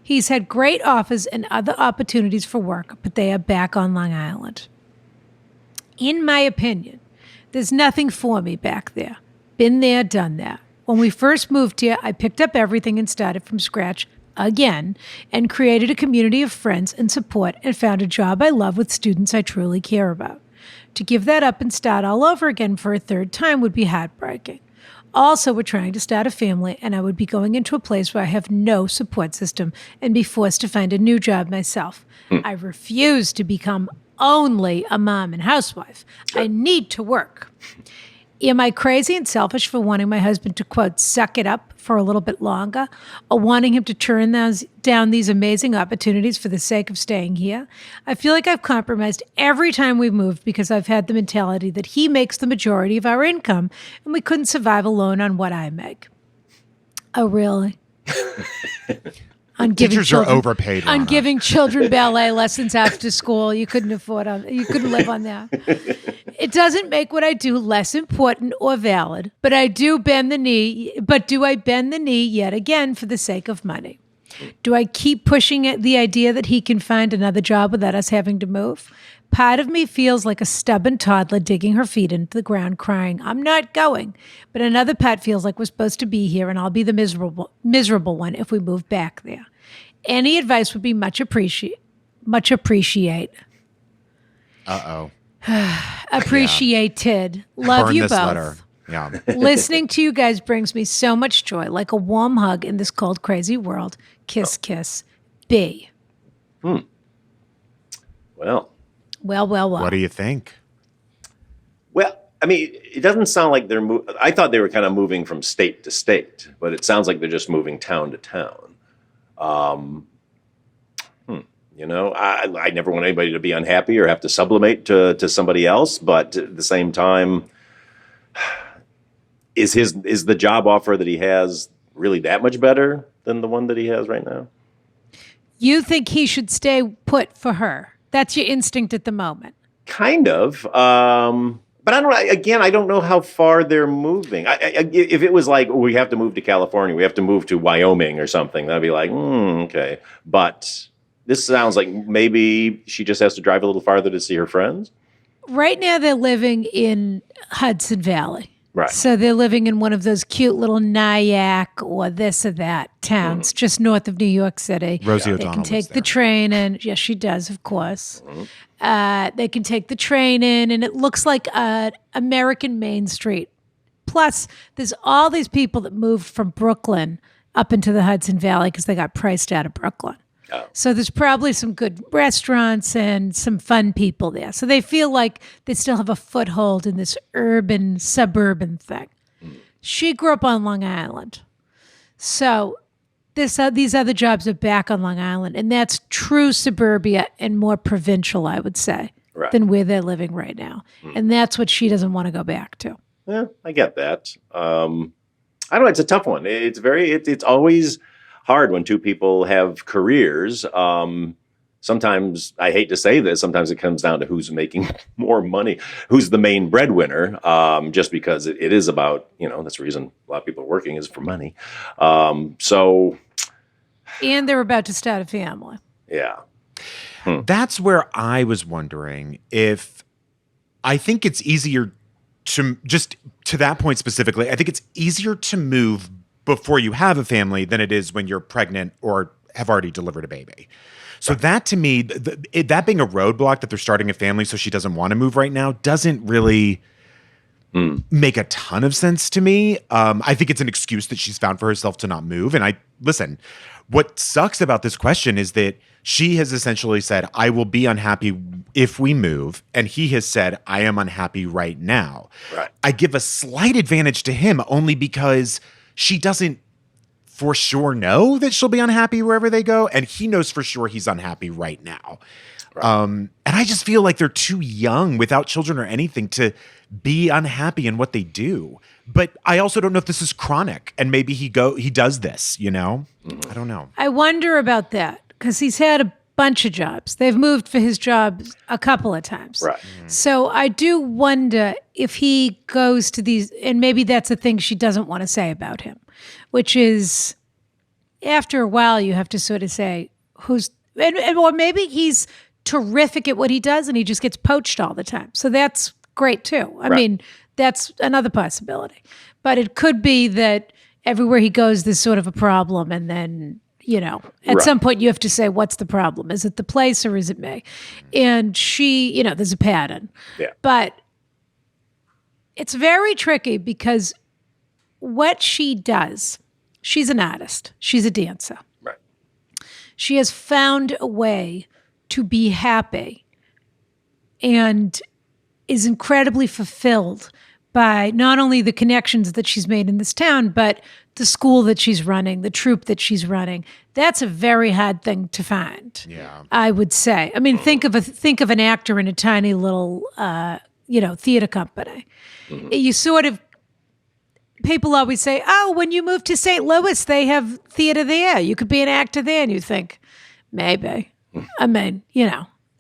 He's had great offers and other opportunities for work, but they are back on Long Island. In my opinion, there's nothing for me back there. Been there, done that. When we first moved here, I picked up everything and started from scratch again and created a community of friends and support and found a job I love with students I truly care about. To give that up and start all over again for a third time would be heartbreaking. Also, we're trying to start a family, and I would be going into a place where I have no support system and be forced to find a new job myself. I refuse to become only a mom and housewife. I need to work. Am I crazy and selfish for wanting my husband to, quote, suck it up for a little bit longer, or wanting him to turn down these amazing opportunities for the sake of staying here? I feel like I've compromised every time we've moved because I've had the mentality that he makes the majority of our income and we couldn't survive alone on what I make. Oh, really? on giving Teachers children, are overpaid. on Rana. giving children ballet lessons after school. You couldn't live on that. It doesn't make what I do less important or valid, but I do bend the knee. But do I bend the knee yet again for the sake of money? Do I keep pushing at the idea that he can find another job without us having to move? Part of me feels like a stubborn toddler digging her feet into the ground crying, I'm not going. But another part feels like we're supposed to be here and I'll be the miserable one if we move back there. Any advice would be much appreciate. Uh-oh. Appreciated. Love Burn you this both. letter. Yeah. Listening to you guys brings me so much joy, like a warm hug in this cold, crazy world. Kiss, kiss. B. Well. What do you think? Well, I mean, it doesn't sound like they're I thought they were kind of moving from state to state, but it sounds like they're just moving town to town. You know, I never want anybody to be unhappy or have to sublimate to somebody else, but at the same time, is the job offer that he has really that much better than the one that he has right now? You think he should stay put for her? That's your instinct at the moment. Kind of. But I don't. Again, I don't know how far they're moving. If it was like we have to move to California, we have to move to Wyoming or something, that'd be like, okay. But this sounds like maybe she just has to drive a little farther to see her friends. Right now, they're living in Hudson Valley. Right. So they're living in one of those cute little Nyack or this or that towns just north of New York City. Rosie They O'Donnell can take lives the there. train in. Yes, she does, of course. They can take the train in, and it looks like American Main Street. Plus, there's all these people that moved from Brooklyn up into the Hudson Valley because they got priced out of Brooklyn. Oh. So there's probably some good restaurants and some fun people there. So they feel like they still have a foothold in this urban, suburban thing. She grew up on Long Island. So these other jobs are back on Long Island. And that's true suburbia and more provincial, I would say, than where they're living right now. And that's what she doesn't want to go back to. Yeah, I get that. I don't know. It's a tough one. It's always hard when two people have careers. Sometimes, I hate to say this, sometimes it comes down to who's making more money, who's the main breadwinner, just because it is about, that's the reason a lot of people are working is for money. And they're about to start a family. Yeah. That's where I was wondering if I think it's easier to just to that point specifically, I think it's easier to move before you have a family than it is when you're pregnant or have already delivered a baby. So that to me, that being a roadblock that they're starting a family so she doesn't want to move right now doesn't really make a ton of sense to me. I think it's an excuse that she's found for herself to not move. And listen, what sucks about this question is that she has essentially said, I will be unhappy if we move. And he has said, I am unhappy right now. Right. I give a slight advantage to him only because she doesn't for sure know that she'll be unhappy wherever they go. And he knows for sure he's unhappy right now. Right. And I just feel like they're too young without children or anything to be unhappy in what they do. But I also don't know if this is chronic and maybe he does this, I don't know. I wonder about that because he's had a bunch of jobs. They've moved for his jobs a couple of times. Right. So I do wonder if he goes to these, and maybe that's a thing she doesn't want to say about him, which is after a while you have to sort of say or maybe he's terrific at what he does and he just gets poached all the time. So that's great too. I mean, that's another possibility. But it could be that everywhere he goes, there's sort of a problem and then at some point you have to say, what's the problem? Is it the place or is it me? And she, there's a pattern. Yeah. But it's very tricky because what she does, she's an artist. She's a dancer. Right. She has found a way to be happy and is incredibly fulfilled by not only the connections that she's made in this town, but the school that she's running, the troupe that she's running. That's a very hard thing to find. Yeah. I would say. I mean, think of an actor in a tiny little, theater company. You sort of people always say, oh, when you move to St. Louis, they have theater there. You could be an actor there. And you think, maybe. I mean,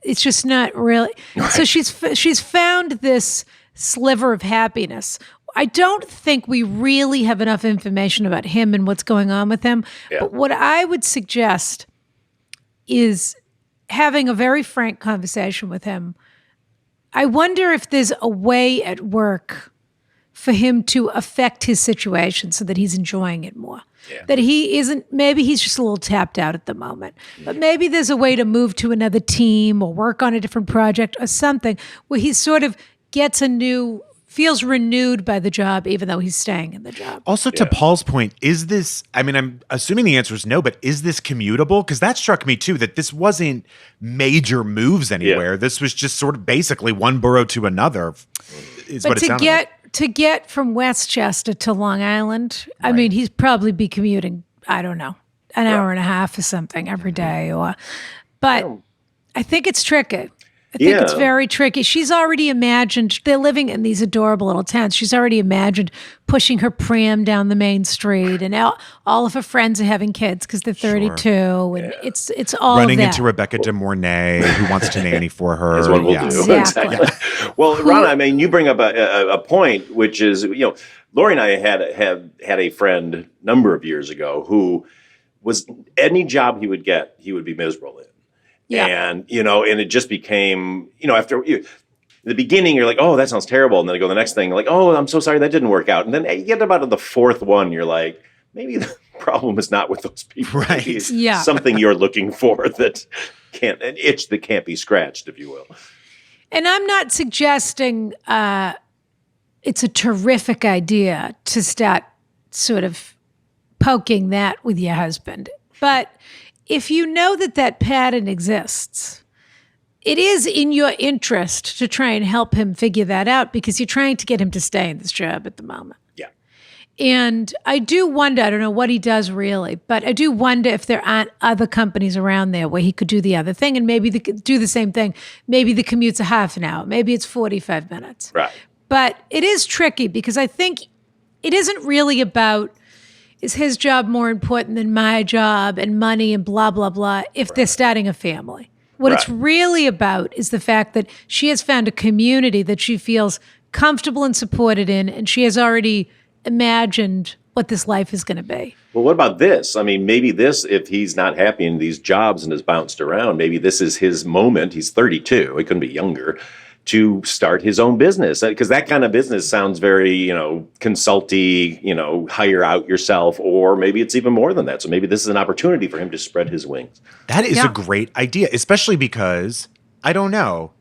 it's just not really. Right. So she's found this sliver of happiness. I don't think we really have enough information about him and what's going on with him. Yeah. But what I would suggest is having a very frank conversation with him. I wonder if there's a way at work for him to affect his situation so that he's enjoying it more. Yeah. That he isn't, maybe he's just a little tapped out at the moment. But maybe there's a way to move to another team or work on a different project or something where he sort of gets feels renewed by the job, even though he's staying in the job. Also, to Paul's point, is this, I'm assuming the answer is no, but is this commutable? Because that struck me too, that this wasn't major moves anywhere. Yeah. This was just sort of basically one borough to another, is what it sounded like. To get from Westchester to Long Island, right. I mean, he'd probably be commuting, I don't know, an hour and a half or something every day. But I think it's tricky. I think it's very tricky. She's already imagined, they're living in these adorable little tents. She's already imagined pushing her pram down the main street, and all of her friends are having kids because they're 32. Sure. And it's all running of that. into Rebecca De Mornay, who wants to nanny for her. That's what we'll do. Exactly. Well, Ron, I mean, you bring up a point, which is, Lori and I had a friend a number of years ago who was, any job he would get, he would be miserable in. Yeah. And, and it just became, after in the beginning, you're like, oh, that sounds terrible. And then I go the next thing, like, oh, I'm so sorry that didn't work out. And then you get about the fourth one, you're like, maybe the problem is not with those people. Right. It's something you're looking for that an itch that can't be scratched, if you will. And I'm not suggesting it's a terrific idea to start sort of poking that with your husband. But if you know that pattern exists, it is in your interest to try and help him figure that out because you're trying to get him to stay in this job at the moment. Yeah. And I do wonder, I don't know what he does really, but I do wonder if there aren't other companies around there where he could do the other thing and maybe do the same thing. Maybe the commute's a half an hour. Maybe it's 45 minutes. Right. But it is tricky because I think it isn't really about, is his job more important than my job and money and blah, blah, blah, if they're starting a family. What it's really about is the fact that she has found a community that she feels comfortable and supported in, and she has already imagined what this life is going to be. Well, what about this? I mean, maybe this, if he's not happy in these jobs and has bounced around, maybe this is his moment. He's 32. He couldn't be younger. To start his own business, because that kind of business sounds very, consulty, hire out yourself, or maybe it's even more than that. So maybe this is an opportunity for him to spread his wings. That is a great idea, especially because I don't know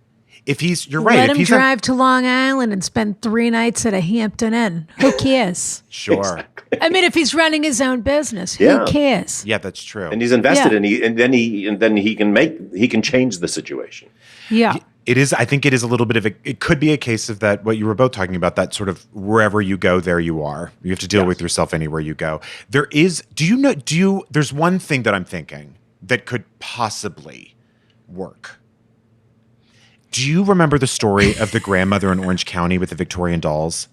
if you're right. Let him drive to Long Island and spend 3 nights at a Hampton Inn. Who cares? Sure. Exactly. I mean, if he's running his own business, who cares? Yeah, that's true. And he's invested and then he can change the situation. Yeah. It is. I think it is a little bit of it could be a case of that, what you were both talking about, that sort of wherever you go, there you are. You have to deal with yourself anywhere you go. There's one thing that I'm thinking that could possibly work. Do you remember the story of the grandmother in Orange County with the Victorian dolls?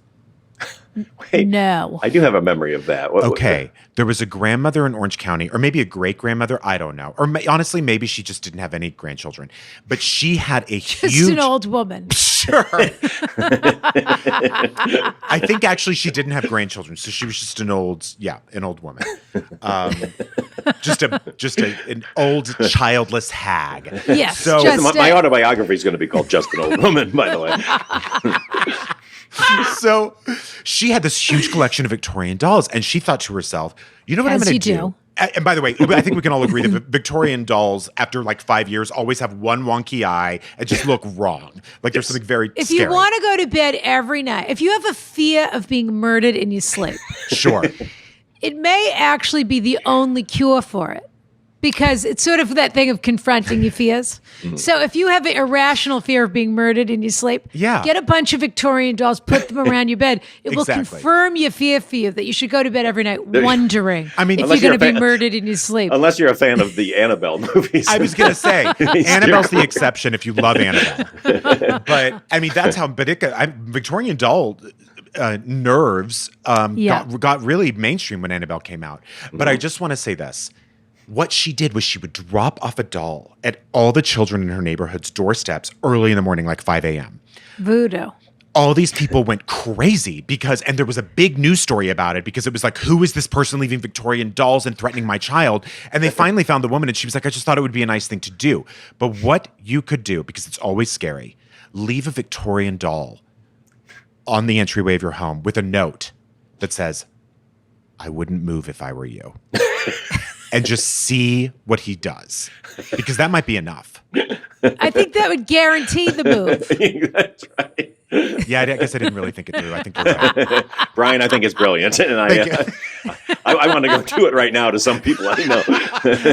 Wait, no. I do have a memory of that. Okay. There was a grandmother in Orange County, or maybe a great-grandmother, I don't know. Or honestly, maybe she just didn't have any grandchildren. But she had a huge... Just an old woman. Sure. I think actually she didn't have grandchildren, so she was just an old woman. Just an old childless hag. Yes. So my autobiography is going to be called Just an Old Woman, by the way. So she had this huge collection of Victorian dolls, and she thought to herself, you know what I'm going to do? And by the way, I think we can all agree that Victorian dolls, after like 5 years, always have one wonky eye and just look wrong. Like there's something very If scary. you want to go to bed every night, if you have a fear of being murdered in your sleep, sure, it may actually be the only cure for it. Because it's sort of that thing of confronting your fears. Mm-hmm. So if you have an irrational fear of being murdered in your sleep, get a bunch of Victorian dolls, put them around your bed. It will confirm your fear for you that you should go to bed every night wondering if you're going to be murdered in your sleep. Unless you're a fan of the Annabelle movies. I was going to say, Annabelle's the exception if you love Annabelle. But I mean, that's how Victorian doll nerves got really mainstream when Annabelle came out. But I just want to say this. What she did was she would drop off a doll at all the children in her neighborhood's doorsteps early in the morning, like 5 a.m. Voodoo. All these people went crazy and there was a big news story about it because it was like, who is this person leaving Victorian dolls and threatening my child? And they finally found the woman and she was like, I just thought it would be a nice thing to do. But what you could do, because it's always scary, leave a Victorian doll on the entryway of your home with a note that says, I wouldn't move if I were you. And just see what he does. Because that might be enough. I think that would guarantee the move. That's right. Yeah, I guess I didn't really think it through. I think you're right. Brian, I think it's brilliant. And I want to go do it right now to some people I know.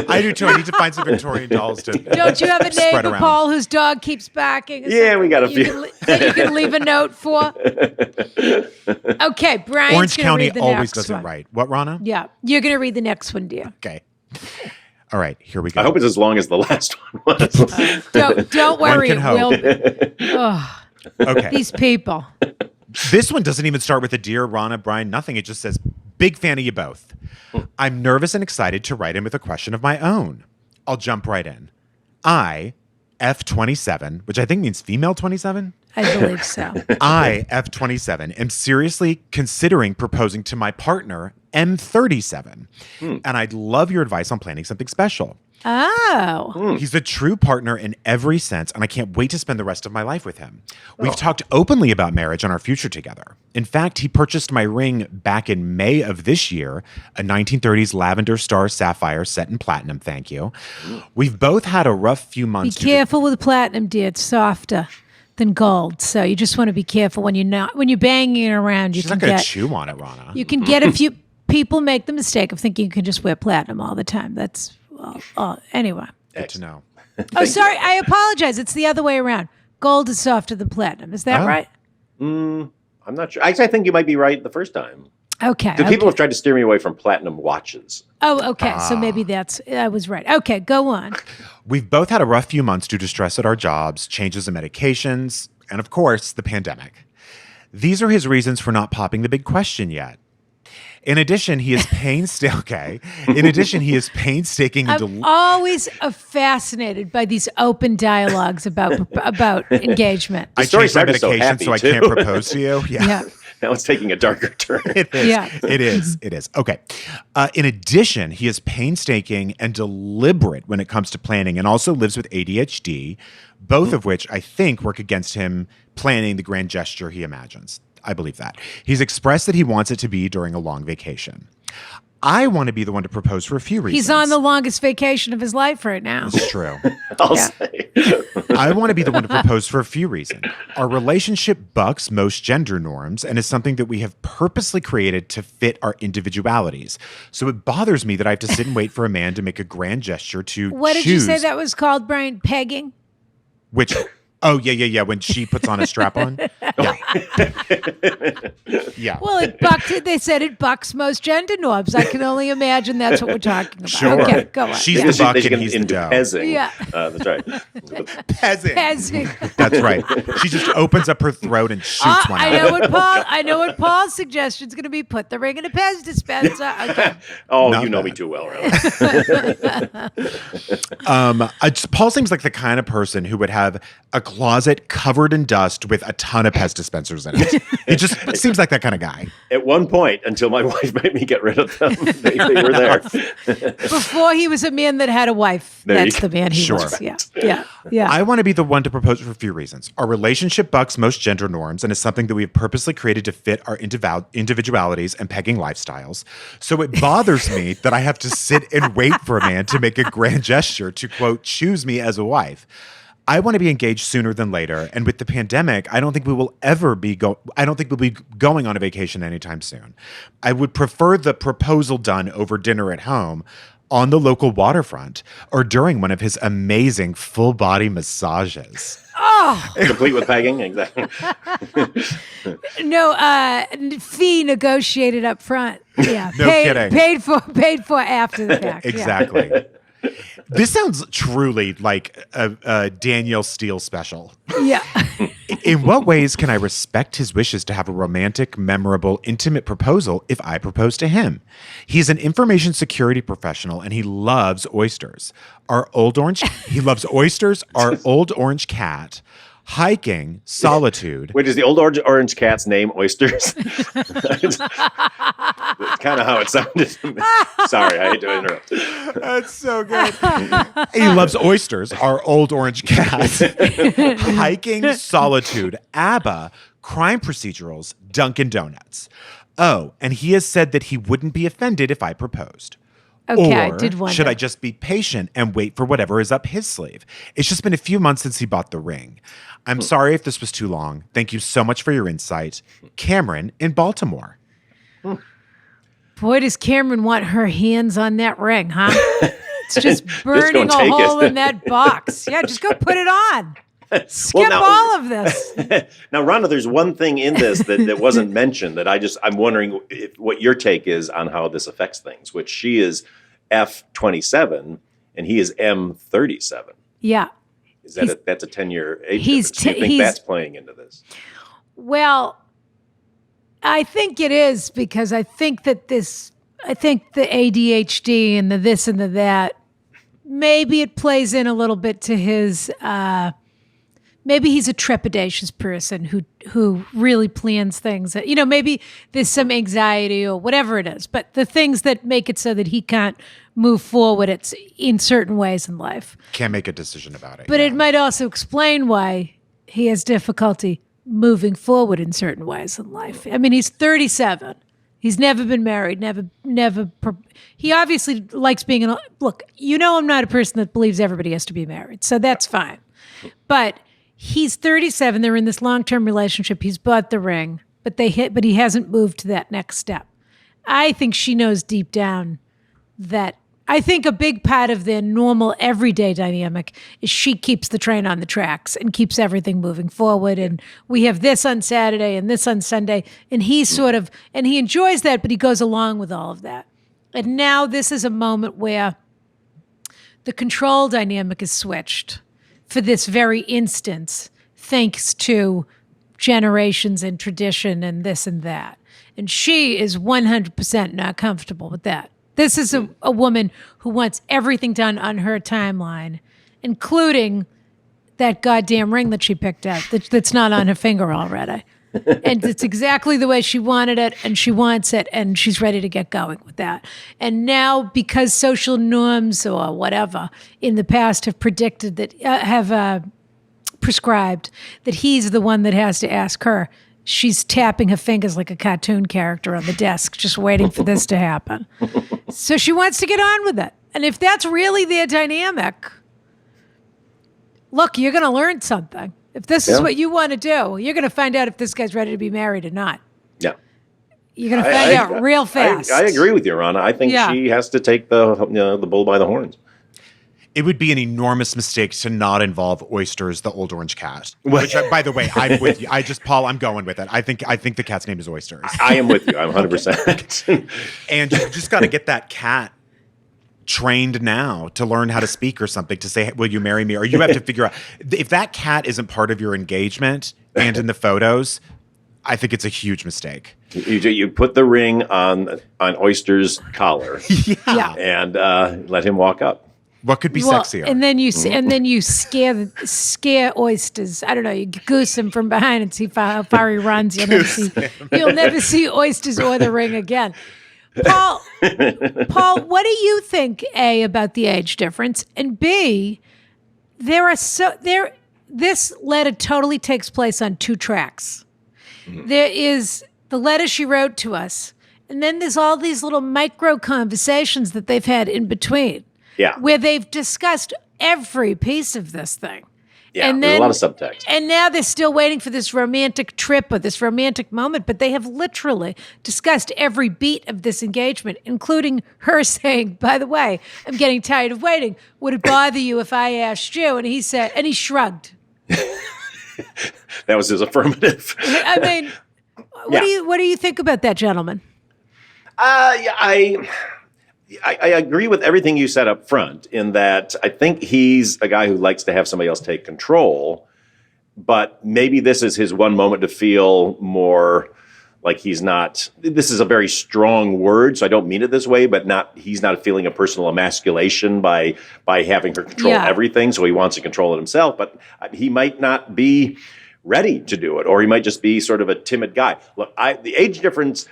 I do too. I need to find some Victorian dolls to Don't you have a spread neighbor, around. Paul, whose dog keeps barking? Yeah, we got a few. That you can leave a note for? Okay, Brian's Orange gonna County read the always next does it one. right. What, Rana? Yeah, you're going to read the next one, dear. Okay. All right, here we go. I hope it's as long as the last one was. Don't worry, can it hope. will. Oh, Okay. these people. This one doesn't even start with a dear Rana, Brian, nothing. It just says, big fan of you both. I'm nervous and excited to write in with a question of my own. I'll jump right in. I, F27, which I think means female 27. I believe so. I, F27, am seriously considering proposing to my partner, M37. And I'd love your advice on planning something special. Oh. He's a true partner in every sense, and I can't wait to spend the rest of my life with him. We've talked openly about marriage and our future together. In fact, he purchased my ring back in May of this year, a 1930s lavender star sapphire set in platinum, thank you. We've both had a rough few Be months. careful with platinum, dear. It's softer than gold. So you just want to be careful when you're banging it around. She's not going to chew on it, Rana. You can get a few people make the mistake of thinking you can just wear platinum all the time. That's anyway. Good to know. Oh, sorry. I apologize. It's the other way around. Gold is softer than platinum. Is that right? I'm not sure. I think you might be right the first time. Okay. The people have tried to steer me away from platinum watches. Oh, okay. So maybe I was right. Okay, go on. We've both had a rough few months due to stress at our jobs, changes in medications, and of course, the pandemic. These are his reasons for not popping the big question yet. In addition, he is painstaking. I'm always fascinated by these open dialogues about engagement. I story changed my started so medication, happy, so I too. can't propose to you. Yeah. Now it's taking a darker turn. It is. Yeah. It is. It is. Okay. In addition, he is painstaking and deliberate when it comes to planning and also lives with ADHD, both of which I think work against him planning the grand gesture he imagines. I believe that. He's expressed that he wants it to be during a long vacation. I want to be the one to propose for a few reasons. He's on the longest vacation of his life right now. It's true. I'll say. I want to be the one to propose for a few reasons. Our relationship bucks most gender norms and is something that we have purposely created to fit our individualities. So it bothers me that I have to sit and wait for a man to make a grand gesture to What did choose you say that was called, Brian? Pegging? which. Oh, yeah. When she puts on a strap on. Yeah. Yeah. Well, they said it bucks most gender norms. I can only imagine that's what we're talking about. Sure. Okay, go on. She's Yeah. the buck They should and get he's the into dough. pezzing. Yeah. That's right. Peasant. Pezzing. That's right. She just opens up her throat and shoots one I out. know what Paul's suggestion is going to be. Put the ring in a Pez dispenser. Okay. Oh, Not you know bad. me too well, really. Paul seems like the kind of person who would have a closet covered in dust with a ton of Pez dispensers in it. He just seems like that kind of guy. At one point, until my wife made me get rid of them, they were there. Before he was a man that had a wife, There you that's go. the man he Sure. was. Yeah. I want to be the one to propose for a few reasons. Our relationship bucks most gender norms and is something that we have purposely created to fit our individualities and pegging lifestyles. So it bothers me that I have to sit and wait for a man to make a grand gesture to, quote, choose me as a wife. I want to be engaged sooner than later, and with the pandemic, I don't think we'll be going on a vacation anytime soon. I would prefer the proposal done over dinner at home, on the local waterfront, or during one of his amazing full body massages. Complete with pegging, exactly. No, fee negotiated up front. Yeah. No kidding. Paid for after the fact. Yeah. Exactly. This sounds truly like a Danielle Steele special. Yeah. In what ways can I respect his wishes to have a romantic, memorable, intimate proposal if I propose to him? He's an information security professional and he loves oysters. He loves oysters, our old orange cat, hiking, solitude. Wait, is the old orange cat's name Oysters? That's kind of how it sounded to me. Sorry, I hate to interrupt. That's so good. He loves oysters, our old orange cat. Hiking, solitude, ABBA, crime procedurals, Dunkin' Donuts. Oh, and he has said that he wouldn't be offended if I proposed. Okay, or I did wonder. should I just be patient and wait for whatever is up his sleeve? It's just been a few months since he bought the ring. I'm sorry if this was too long. Thank you so much for your insight. Cameron in Baltimore. Boy, does Cameron want her hands on that ring, huh? It's just burning Just a take hole it. in that box. Yeah, just go put it on. Skip now- all of this. Now, Rhonda, there's one thing in this that wasn't mentioned that I'm wondering what your take is on how this affects things, which she is F27 and he is M37. Yeah. Is that that's a 10-year age he's difference? Do you think he's- that's playing into this? Well, I think it is because I think the ADHD and the this and the that, maybe it plays in a little bit to his, maybe he's a trepidatious person who really plans things. Maybe there's some anxiety or whatever it is, but the things that make it so that he can't move forward, it's in certain ways in life. Can't make a decision about it. But it might also explain why he has difficulty moving forward in certain ways in life. I mean, he's 37. He's never been married, he obviously likes being look, I'm not a person that believes everybody has to be married, so that's fine. But he's 37, they're in this long-term relationship, he's bought the ring, but he hasn't moved to that next step. I think she knows deep down that I think a big part of their normal everyday dynamic is she keeps the train on the tracks and keeps everything moving forward. And we have this on Saturday and this on Sunday. And he he enjoys that, but he goes along with all of that. And now this is a moment where the control dynamic is switched for this very instance, thanks to generations and tradition and this and that. And she is 100% not comfortable with that. This is a woman who wants everything done on her timeline, including that goddamn ring that she picked out that's not on her finger already. And it's exactly the way she wanted it, and she wants it, and she's ready to get going with that. And now, because social norms or whatever in the past have predicted that, prescribed that he's the one that has to ask her, she's tapping her fingers like a cartoon character on the desk, just waiting for this to happen. So she wants to get on with it. And if that's really their dynamic, look, you're going to learn something. If this is what you want to do, you're going to find out if this guy's ready to be married or not. Yeah. You're going to find out real fast. I agree with you, Ronna. I think she has to take the bull by the horns. It would be an enormous mistake to not involve Oysters, the old orange cat. Which, by the way, I'm with you. Paul, I'm going with it. I think the cat's name is Oysters. I am with you. I'm 100%. And you just got to get that cat trained now to learn how to speak or something, to say, will you marry me? Or you have to figure out, if that cat isn't part of your engagement and in the photos, I think it's a huge mistake. You put the ring on Oyster's collar and let him walk up. What could be sexier? And then you scare oysters. I don't know. You goose him from behind and see how far he runs. You'll never see oysters or the ring again. Paul, what do you think? A, about the age difference, and B, this letter totally takes place on two tracks. Mm-hmm. There is the letter she wrote to us, and then there's all these little micro conversations that they've had in between. Yeah. Where they've discussed every piece of this thing. Yeah, and there's a lot of subtext. And now they're still waiting for this romantic trip or this romantic moment, but they have literally discussed every beat of this engagement, including her saying, by the way, I'm getting tired of waiting. Would it bother you if I asked you? And he said, and he shrugged. That was his affirmative. I mean, what do you think about that, gentleman? I agree with everything you said up front in that I think he's a guy who likes to have somebody else take control. but maybe this is his one moment to feel more like he's not, this is a very strong word, so I don't mean it this way, but he's not feeling a personal emasculation by having her control everything, so he wants to control it himself, but he might not be ready to do it, or he might just be sort of a timid guy. Look, the age difference,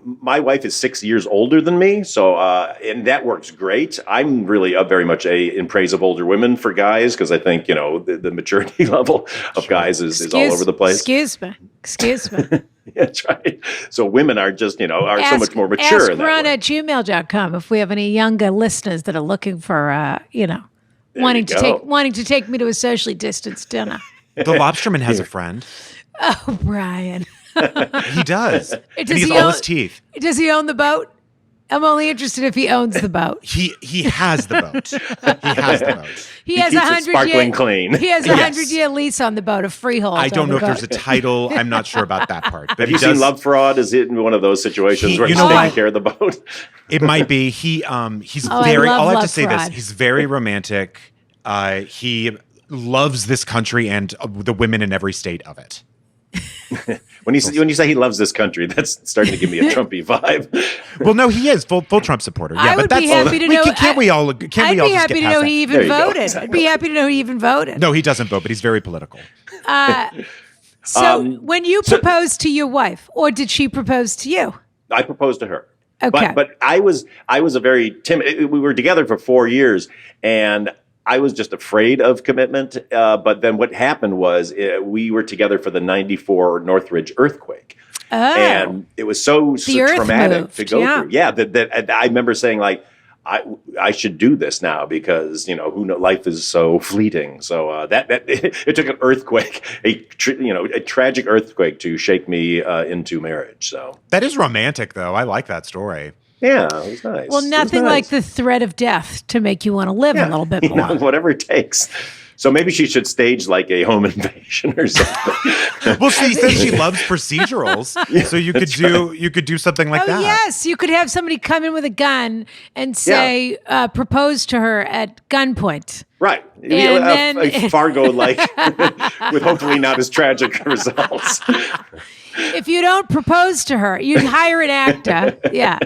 my wife is 6 years older than me, so and that works great. I'm really very much in praise of older women for guys, because I think, the maturity level of guys is all over the place. Excuse me. That's right. So women are just, are so much more mature. Ask Ron at gmail.com if we have any younger listeners that are looking for, wanting to take me to a socially distanced dinner. The lobsterman has a friend. Oh, Brian. He does. And he's all his teeth. Does he own the boat? I'm only interested if he owns the boat. He has the boat. He has the boat. He has keeps it sparkling clean. He has a 100-year lease on the boat, a freehold. I don't know if there's a title. I'm not sure about that part. But have you seen Love Fraud? Is it in one of those situations where he's taking care of the boat? It might be. He's very. All I have to say this: he's very romantic. He loves this country and the women in every state of it. When you say he loves this country, that's starting to give me a Trumpy vibe. Well, no, he is full Trump supporter. Yeah, but that's happy to know. Can't we all? I'd be happy to know he even voted. Exactly. I'd be happy to know he even voted. No, he doesn't vote, but he's very political. So when you proposed to your wife, or did she propose to you? I proposed to her. Okay, but I was a very timid. We were together for 4 years, and I was just afraid of commitment. But then what happened was we were together for the '94 Northridge earthquake. Oh. And it was so traumatic to go through. Yeah, that I remember saying, like, I should do this now because, who knows, life is so fleeting. So that it took an earthquake, a tragic earthquake to shake me into marriage. So that is romantic, though. I like that story. Yeah, it was nice. Well, nothing like the threat of death to make you want to live a little bit more. Whatever it takes. So maybe she should stage like a home invasion or something. Well, she says she loves procedurals, so you could do something like that. Yes, you could have somebody come in with a gun and say propose to her at gunpoint. Right. And then Fargo-like, with hopefully not as tragic results. If you don't propose to her, you hire an actor. Yeah.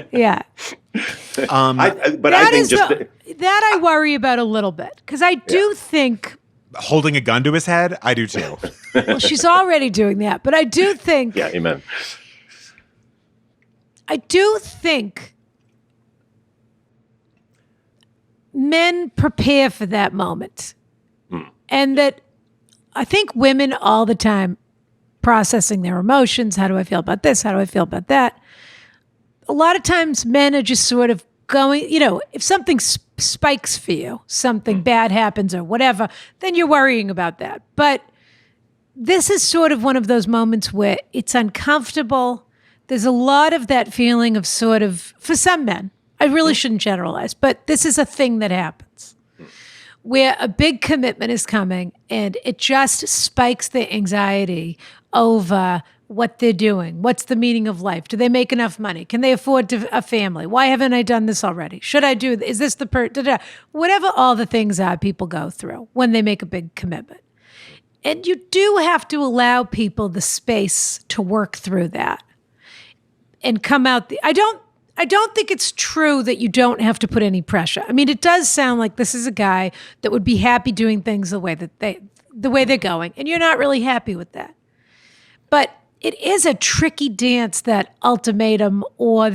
But I think that I worry about a little bit, because I do think holding a gun to his head, I do too. Well, she's already doing that, but I do think. Yeah, amen. I do think men prepare for that moment, and that I think women all the time processing their emotions. How do I feel about this? How do I feel about that? A lot of times men are just sort of going, if something spikes for you, something bad happens or whatever, then you're worrying about that. But this is sort of one of those moments where it's uncomfortable. There's a lot of that feeling of sort of, for some men, I really shouldn't generalize, but this is a thing that happens where a big commitment is coming and it just spikes the anxiety over what they're doing. What's the meaning of life? Do they make enough money? Can they afford a family? Why haven't I done this already? Should I do? Is this the whatever all the things are people go through when they make a big commitment. And you do have to allow people the space to work through that and come out. I don't think it's true that you don't have to put any pressure. I mean, it does sound like this is a guy that would be happy doing things the way they're going, and you're not really happy with that. But it is a tricky dance, that ultimatum, or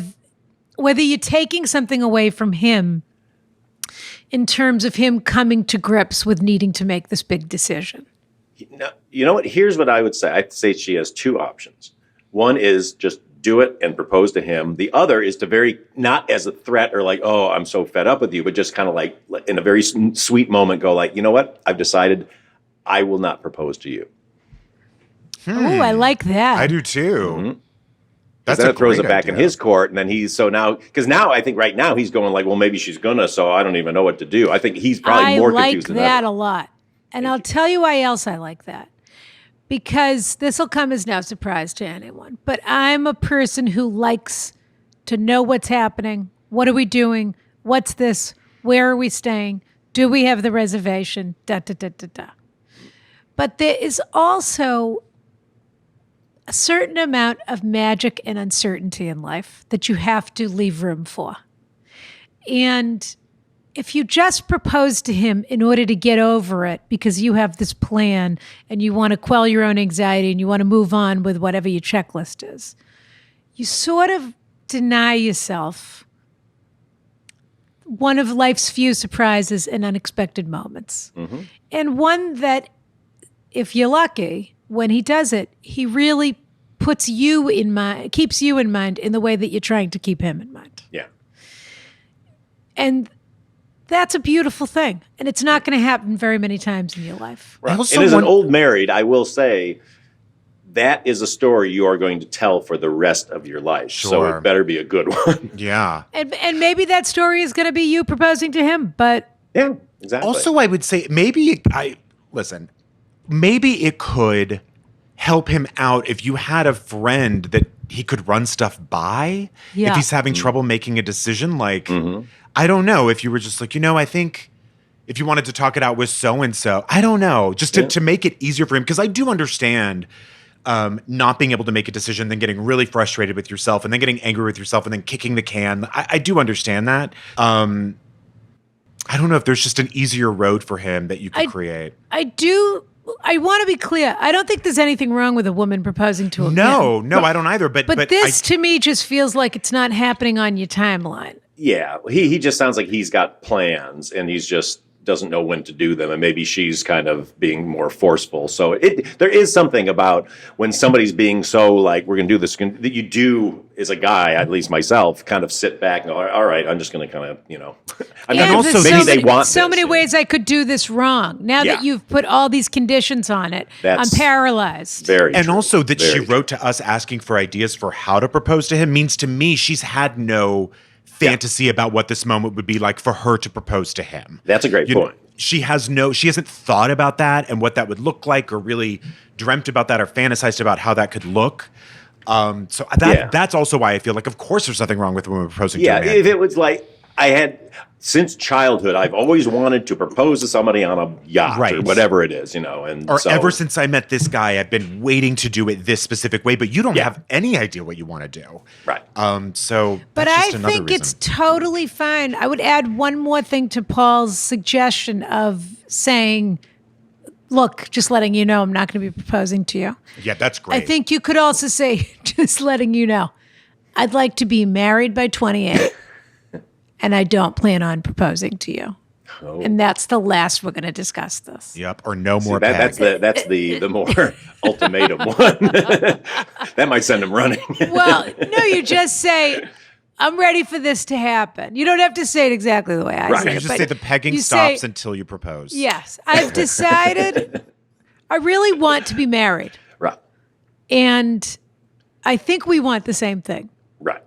whether you're taking something away from him in terms of him coming to grips with needing to make this big decision. You know what? Here's what I would say. I'd say she has two options. One is just do it and propose to him. The other is to not as a threat or like, oh, I'm so fed up with you, but just kind of like in a very sweet moment go like, you know what? I've decided I will not propose to you. Oh, I like that. I do too. Mm-hmm. That throws it back in his court, and then because now I think right now he's going like, well, maybe she's gonna, so I don't even know what to do. I think he's probably more confused than that. I like that a lot, and I'll tell you why else I like that. Because this will come as no surprise to anyone, but I'm a person who likes to know what's happening. What are we doing? What's this? Where are we staying? Do we have the reservation? Da da da da da. But there is also a certain amount of magic and uncertainty in life that you have to leave room for. And if you just propose to him in order to get over it because you have this plan and you want to quell your own anxiety and you want to move on with whatever your checklist is, you sort of deny yourself one of life's few surprises and unexpected moments. Mm-hmm. And one that, if you're lucky, when he does it, he really puts you in mind, keeps you in mind in the way that you're trying to keep him in mind. Yeah. And that's a beautiful thing. And it's not going to happen very many times in your life. Right. And as an old married, I will say that is a story you are going to tell for the rest of your life. Sure. So it better be a good one. Yeah. And maybe that story is going to be you proposing to him, but... Yeah, exactly. Also, I would say maybe it could help him out if you had a friend that he could run stuff by. Yeah. If he's having trouble making a decision, like, I don't know, if you were just like, I think if you wanted to talk it out with so-and-so, I don't know, just to make it easier for him. Because I do understand not being able to make a decision, then getting really frustrated with yourself, and then getting angry with yourself, and then kicking the can. I do understand that. I don't know if there's just an easier road for him that you could create. I want to be clear. I don't think there's anything wrong with a woman proposing to a man. No, I don't either. But this to me just feels like it's not happening on your timeline. Yeah, he just sounds like he's got plans and he's just doesn't know when to do them, and maybe she's kind of being more forceful. So there is something about when somebody's being so like, we're going to do this, that you do, as a guy, at least myself, kind of sit back and go, all right, I'm just going to kind of, I mean, also maybe they want so this, many ways I could do this wrong. Now that you've put all these conditions on it, I'm paralyzed. Very And true. also that she Very wrote to us asking for ideas for how to propose to him means to me she's had no fantasy about what this moment would be like for her to propose to him. That's a great point. She hasn't thought about that and what that would look like, or really dreamt about that, or fantasized about how that could look. So that's also why I feel like, of course, there's nothing wrong with a woman proposing to a man. If it was like, since childhood, I've always wanted to propose to somebody on a yacht or whatever it is, ever since I met this guy, I've been waiting to do it this specific way, but you don't have any idea what you want to do. Right. But I think it's totally fine. I would add one more thing to Paul's suggestion of saying, look, just letting you know I'm not going to be proposing to you. Yeah, that's great. I think you could also say, just letting you know, I'd like to be married by 28. And I don't plan on proposing to you. Oh. And that's the last we're going to discuss this. Yep, or no more. That's the more ultimatum one. That might send him running. Well, no, you just say, I'm ready for this to happen. You don't have to say it exactly the way I said it. You just say the pegging stops until you propose. Yes, I've decided I really want to be married. Right. And I think we want the same thing. Right.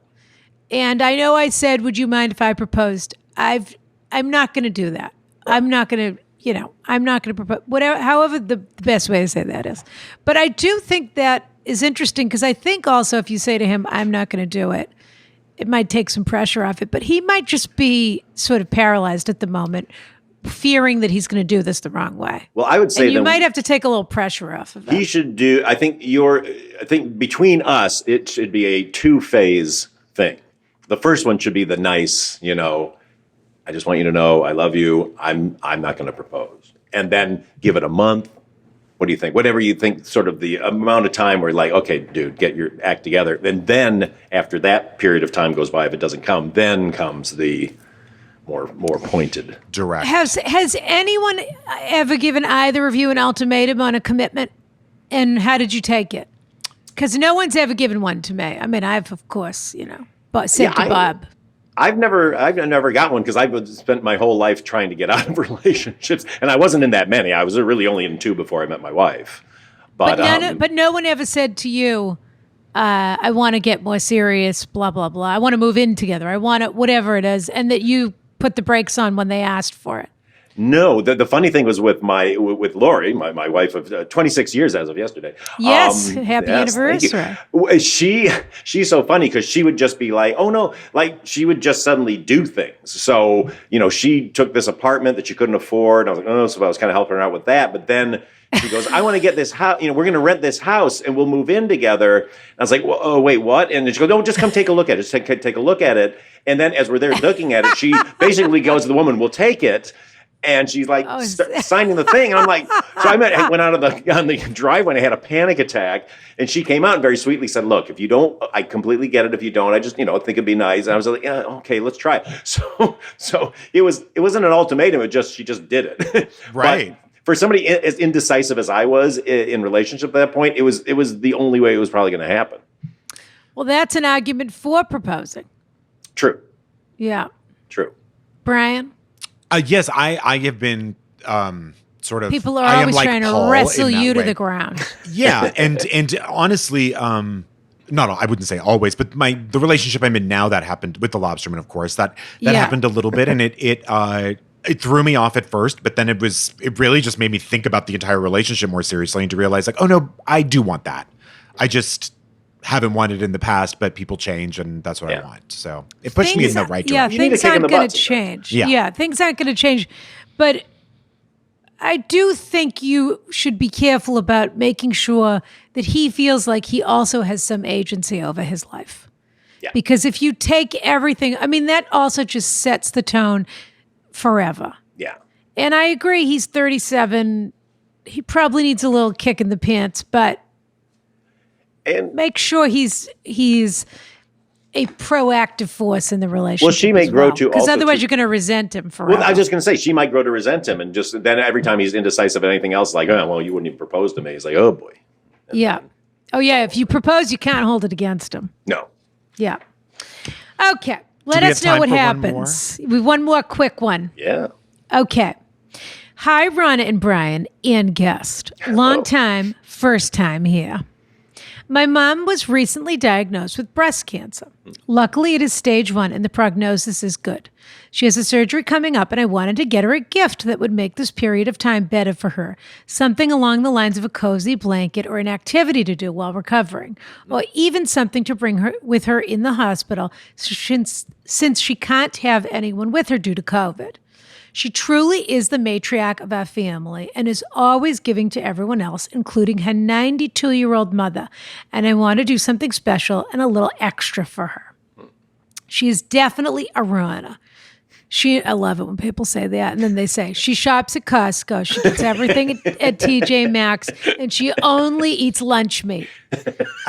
And I know I said, would you mind if I proposed? I'm not going to do that. I'm not going to, I'm not going to propose, however the best way to say that is. But I do think that is interesting, because I think also if you say to him, I'm not going to do it, it might take some pressure off it. But he might just be sort of paralyzed at the moment, fearing that he's going to do this the wrong way. Well, I would say you might have to take a little pressure off of that. He should do, I think between us, it should be a 2-phase thing. The first one should be the nice, I just want you to know I love you. I'm not going to propose. And then give it a month. What do you think? Whatever you think, sort of the amount of time where like, okay, dude, get your act together. And then after that period of time goes by, if it doesn't come, then comes the more pointed. Direct. Has anyone ever given either of you an ultimatum on a commitment? And how did you take it? Because no one's ever given one to me. I mean, I've, of course, said to Bob. I've never got one, because I've spent my whole life trying to get out of relationships, and I wasn't in that many. I was really only in 2 before I met my wife. But no one ever said to you, I want to get more serious, blah, blah, blah. I want to move in together. I want to, whatever it is, and that you put the brakes on when they asked for it. No, the funny thing was with Lori, my wife of 26 years as of yesterday. Yes, happy anniversary. She's so funny, because she would just be like, oh no, like she would just suddenly do things. So, she took this apartment that she couldn't afford. And I was like, oh, so I was kind of helping her out with that. But then She goes, I want to get this house. We're going to rent this house and we'll move in together. And I was like, well, oh, wait, what? And she goes, no, just come take a look at it. Just take a look at it. And then as we're there looking at it, she basically goes to the woman, we'll take it. And she's like signing the thing. And I'm like, so I went out on the driveway and I had a panic attack. And she came out and very sweetly said, look, if you don't, I completely get it. If you don't, I just, think it'd be nice. And I was like, yeah, okay, let's try it. So it wasn't an ultimatum. She just did it. Right. But for somebody as indecisive as I was in relationship at that point, it was the only way it was probably going to happen. Well, that's an argument for proposing. True. Yeah. True. Brian? Yes, I have been sort of. People are always trying to wrestle you to the ground. Yeah, and honestly, no, I wouldn't say always, but the relationship I'm in now, that happened with the Lobsterman, of course. That happened a little bit, and it threw me off at first, but then it really just made me think about the entire relationship more seriously and to realize, like, oh no, I do want that. I just haven't wanted it in the past, but people change, and that's what I want. So it pushed me in the right direction. Yeah, things aren't going to change. Yeah, things aren't going to change. But I do think you should be careful about making sure that he feels like he also has some agency over his life. Yeah. Because if you take everything, that also just sets the tone forever. Yeah. And I agree, he's 37. He probably needs a little kick in the pants, but make sure he's a proactive force in the relationship. Well, she may grow to, because otherwise you're going to resent him forever. Well, I was just going to say, she might grow to resent him, and just then every time he's indecisive of anything else, like, oh, well, you wouldn't even propose to me. He's like, oh boy. Yeah. Oh yeah. If you propose, you can't hold it against him. No. Yeah. Okay. Let us know what happens. We have one more quick one. Yeah. Okay. Hi, Ronna and Brian and guest. Long time, first time here. My mom was recently diagnosed with breast cancer. Luckily, it is stage 1 and the prognosis is good. She has a surgery coming up, and I wanted to get her a gift that would make this period of time better for her. Something along the lines of a cozy blanket or an activity to do while recovering, or even something to bring her with her in the hospital since she can't have anyone with her due to COVID. She truly is the matriarch of our family and is always giving to everyone else, including her 92-year-old mother. And I want to do something special and a little extra for her. She is definitely a runner. I love it when people say that. And then they say, she shops at Costco. She gets everything at TJ Maxx, and she only eats lunch meat.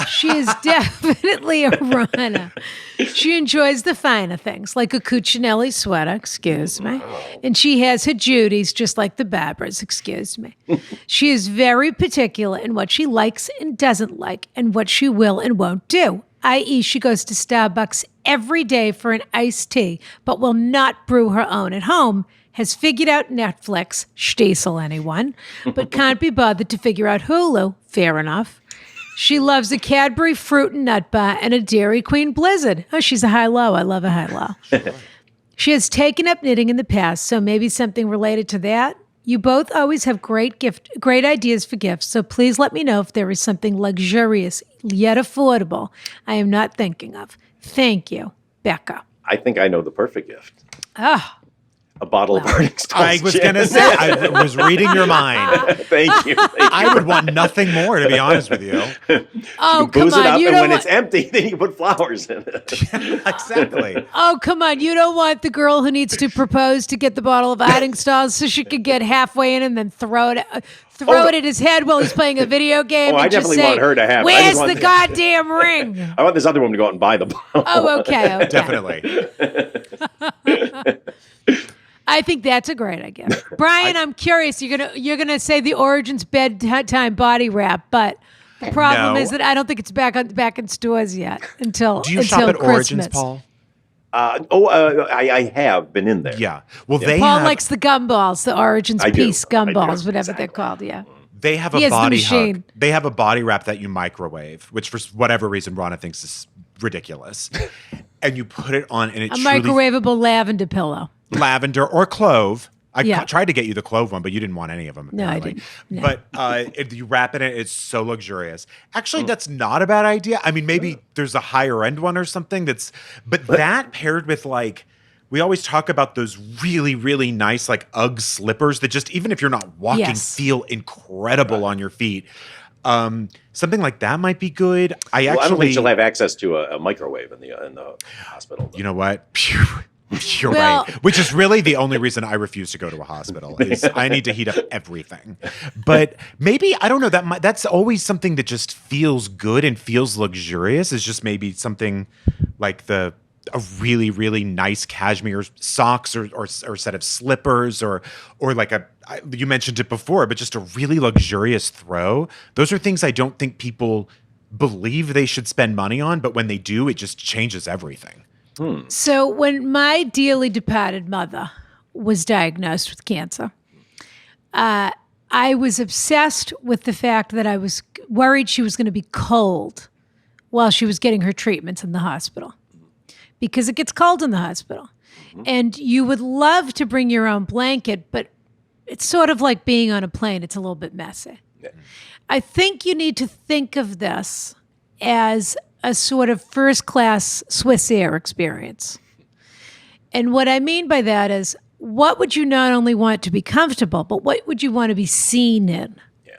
She is definitely a runner. She enjoys the finer things, like a Cuccinelli sweater, excuse me. And she has her duties, just like the Barbers, excuse me. She is very particular in what she likes and doesn't like, and what she will and won't do. I.e., she goes to Starbucks every day for an iced tea, but will not brew her own at home, has figured out Netflix, Stiesel anyone, but can't be bothered to figure out Hulu, fair enough. She loves a Cadbury Fruit and Nut Bar and a Dairy Queen Blizzard. Oh, she's a high-low. I love a high-low. She has taken up knitting in the past, so maybe something related to that. You both always have great ideas for gifts, so please let me know if there is something luxurious yet affordable I am not thinking of. Thank you, Becca. I think I know the perfect gift. Oh. A bottle of Arctic Stars. I was going to say, I was reading your mind. Thank you. I would want nothing more, to be honest with you. Oh, booze come on. it up, and when it's empty, then you can put flowers in it. Exactly. Oh, come on. You don't want the girl who needs to propose to get the bottle of Arctic Stars so she could get halfway in and then throw it at his head while he's playing a video game. I definitely want her to have it. Where's the goddamn ring? I want this other woman to go out and buy the bottle. Oh, okay. Definitely. I think that's a great idea. Brian, I'm curious. You're gonna say the Origins bedtime body wrap, but the problem is that I don't think it's back in stores yet until Do you shop at Christmas. Origins, Paul? I have been in there. Yeah. Well, Paul likes the gumballs, the Origins Peace gumballs, whatever exactly. they're called. Yeah. They have a body hug. They have a body wrap that you microwave, which for whatever reason Ronna thinks is ridiculous. And you put it on, and it's microwavable lavender pillow. Lavender or clove. I tried to get you the clove one, but you didn't want any of them. Apparently. No, I didn't. No. But if you wrap it in it, it's so luxurious. Actually, that's not a bad idea. I mean, maybe there's a higher end one or something but that paired with like we always talk about those really, really nice like UGG slippers that just, even if you're not walking, feel incredible on your feet. Something like that might be good. I don't think she'll have access to a microwave in the hospital. You know what? You're right. Which is really the only reason I refuse to go to a hospital is I need to heat up everything. But maybe, I don't know, that's always something that just feels good and feels luxurious, is just maybe something like a really, really nice cashmere socks or set of slippers or like you mentioned it before, but just a really luxurious throw. Those are things I don't think people believe they should spend money on, but when they do, it just changes everything. So when my dearly departed mother was diagnosed with cancer, I was obsessed with the fact that I was worried she was going to be cold while she was getting her treatments in the hospital, because it gets cold in the hospital. And you would love to bring your own blanket, but it's sort of like being on a plane. It's a little bit messy. Yeah. I think you need to think of this as a sort of first-class Swiss Air experience. And what I mean by that is, what would you not only want to be comfortable, but what would you want to be seen in? Yeah.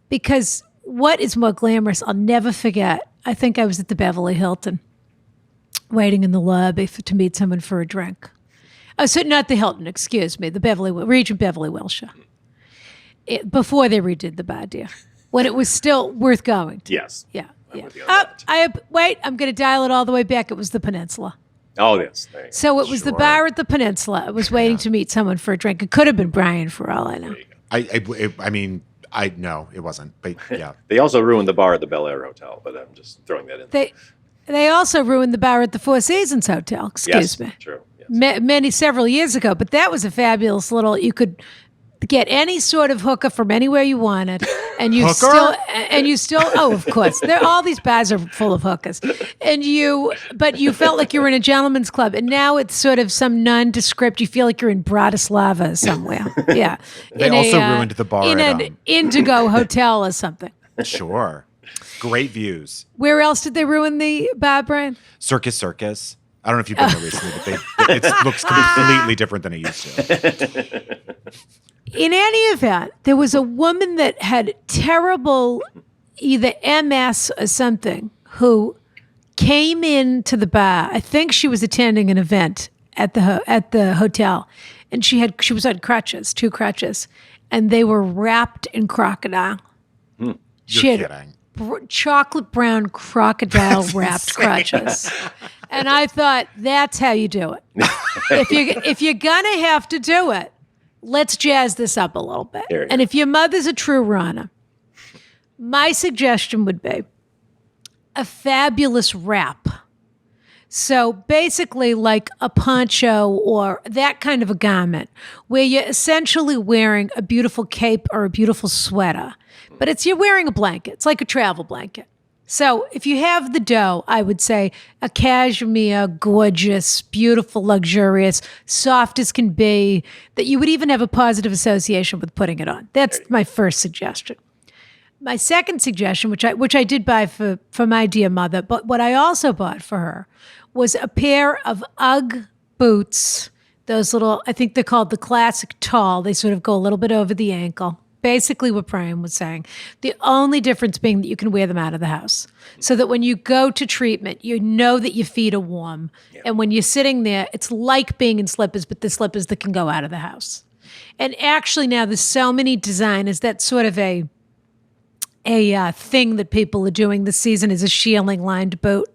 Because what is more glamorous? I'll never forget. I think I was at the Beverly Hilton, waiting in the lobby to meet someone for a drink. Oh, so not the Hilton, excuse me, the Regent Beverly Wilshire. Before they redid the bar, dear. When it was still worth going to. Yes. Yeah. Yeah. Wait, I'm going to dial it all the way back. It was the Peninsula. Oh, yes. So it was the bar at the Peninsula. I was waiting to meet someone for a drink. It could have been Brian, for all I know. I mean, no, it wasn't. But yeah. They also ruined the bar at the Bel Air Hotel, but I'm just throwing that in. They also ruined the bar at the Four Seasons Hotel. Excuse me. True. Yes. Several years ago, but that was a fabulous little. You could get any sort of hooker from anywhere you wanted, and you still. Oh, of course, all these bars are full of hookers, but you felt like you were in a gentleman's club, and now it's sort of some nondescript. You feel like you're in Bratislava somewhere. Yeah, they also ruined the bar in an Indigo hotel or something. Sure, great views. Where else did they ruin the bar, Brian? Circus. I don't know if you've been there recently, but it looks completely different than it used to. In any event, there was a woman that had terrible, either MS or something, who came into the bar. I think she was attending an event at the hotel, and she was on crutches, 2 crutches, and they were wrapped in crocodile. You're kidding. Chocolate brown crocodile wrapped crutches. And I thought, that's how you do it. If you're gonna have to do it, let's jazz this up a little bit. And if your mother's a true runner, my suggestion would be a fabulous wrap. So basically like a poncho or that kind of a garment where you're essentially wearing a beautiful cape or a beautiful sweater, but you're wearing a blanket. It's like a travel blanket. So if you have the dough, I would say a cashmere, gorgeous, beautiful, luxurious, soft as can be, that you would even have a positive association with putting it on. That's my first suggestion. My second suggestion, which I did buy for my dear mother, but what I also bought for her was a pair of UGG boots. Those little, I think they're called the classic tall. They sort of go a little bit over the ankle. Basically what Brian was saying. The only difference being that you can wear them out of the house. So that when you go to treatment, you know that your feet are warm. Yeah. And when you're sitting there, it's like being in slippers, but the slippers that can go out of the house. And actually now there's so many designers, that's sort of a thing that people are doing this season, is a shearling lined boot.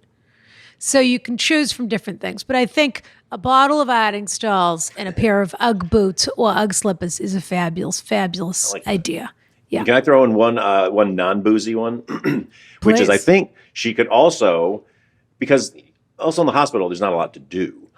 So you can choose from different things. But I think a bottle of Arding Stalls and a pair of UGG boots or UGG slippers is a fabulous, fabulous idea. Yeah. Can I throw in one non-boozy one? Which is, I think she could also, because also in the hospital, there's not a lot to do.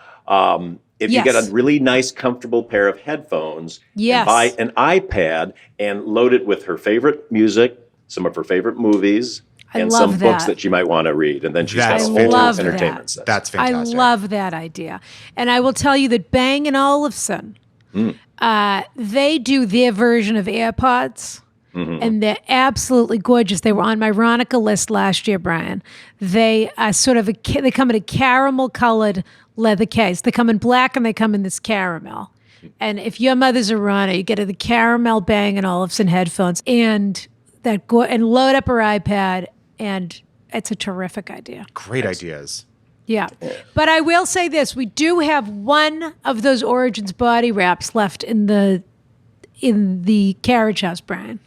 If you get a really nice, comfortable pair of headphones, and buy an iPad and load it with her favorite music, some of her favorite movies, and some books that she might want to read. And then she's got a whole entertainment set. That's fantastic. I love that idea. And I will tell you that Bang & Olufsen, they do their version of AirPods. Mm-hmm. And they're absolutely gorgeous. They were on my Ronica list last year, Brian. They are they come in a caramel-colored leather case. They come in black and they come in this caramel. And if your mother's a runner, you get her the caramel Bang & Olufsen headphones and and load up her iPad, and it's a terrific idea. Great ideas. Yeah. But I will say this. We do have one of those Origins body wraps left in the Carriage House, Brian.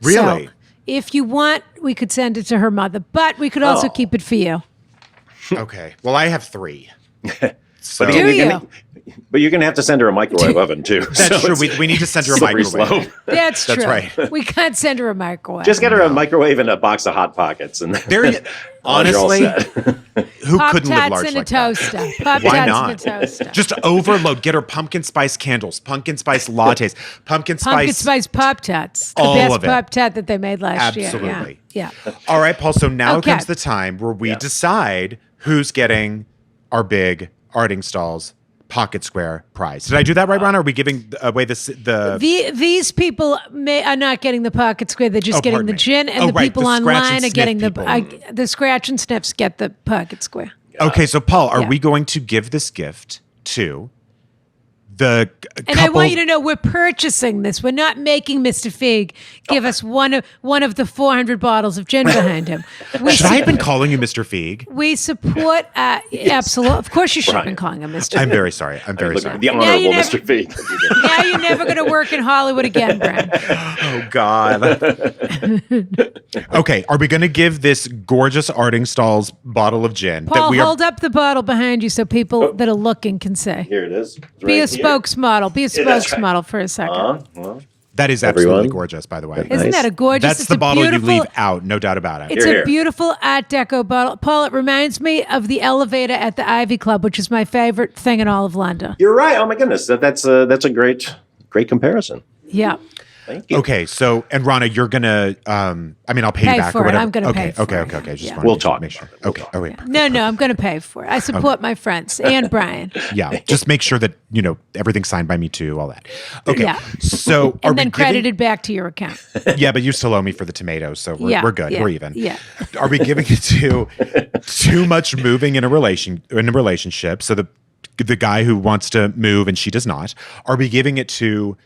Really? So if you want, we could send it to her mother, but we could also keep it for you. Okay. Well, I have 3. So Do you? But you're going to have to send her a microwave oven, too. that's true. We need to send her a slippery microwave. slope. That's true. right. We can't send her a microwave. Just get her a microwave and a box of Hot Pockets. And There, honestly, who couldn't live large and like a toaster. that? Why not? And a toaster. Just overload. Get her pumpkin spice candles, pumpkin spice lattes, pumpkin Spice Pop-Tarts. The All best of it. Pop-Tart that they made last year. Absolutely. Yeah. All right, Paul. So now Okay. comes the time where we decide who's getting our big Artingstall's Pocket Square prize. Did I do that right, Ron? Are we giving away These people are not getting the Pocket Square. They're just getting pardon the me. gin, and the right, people the scratch online and are getting sniff the Scratch and Sniffs get the Pocket Square. Okay, so Paul, are Yeah. we going to give this gift to the And couple? I want you to know we're purchasing this. We're not making Mr. Feig give us one of the 400 bottles of gin behind him. Should I have been calling you Mr. Feig? We support, absolutely. Of course, you should have been calling him Mr. I'm Feig. very sorry. I'm very sorry. The Now honorable you never- Mr. Feig. Now you're never going to work in Hollywood again, Brian. Oh God. Okay, are we going to give this gorgeous Artingstall's bottle of gin Paul, that we hold up the bottle behind you so people that are looking can see. Here it is. It's Be a right here. spokesmodel. Be a that's right. spokesmodel for a second. Well, That is absolutely Everyone? gorgeous, by the way. Isn't that a gorgeous? That's it's the a bottle you beautiful, leave out, no doubt about it. It's Here. a beautiful Art Deco bottle. Paul, it reminds me of the elevator at the Ivy Club, which is my favorite thing in all of London. you're right. Oh my goodness, that's a great comparison. Yeah. Thank you. Okay, so and Rana, you're gonna I'll pay Pay you back for or it. whatever. I'm gonna okay, pay for okay, it. okay, okay. Just Yeah. wanted We'll to talk make sure. about it. Okay, okay. No, I'm going to pay for it. I support my friends and Brian. Yeah, just make sure that everything's signed by me too, all that. Okay, Yeah. so are And then we credited back to your account. Yeah, but you still owe me for the tomatoes, so we're, Yeah, we're good. yeah, We're even. yeah. Are we giving it to too much moving in a relationship? So the guy who wants to move and she does not. Are we giving it to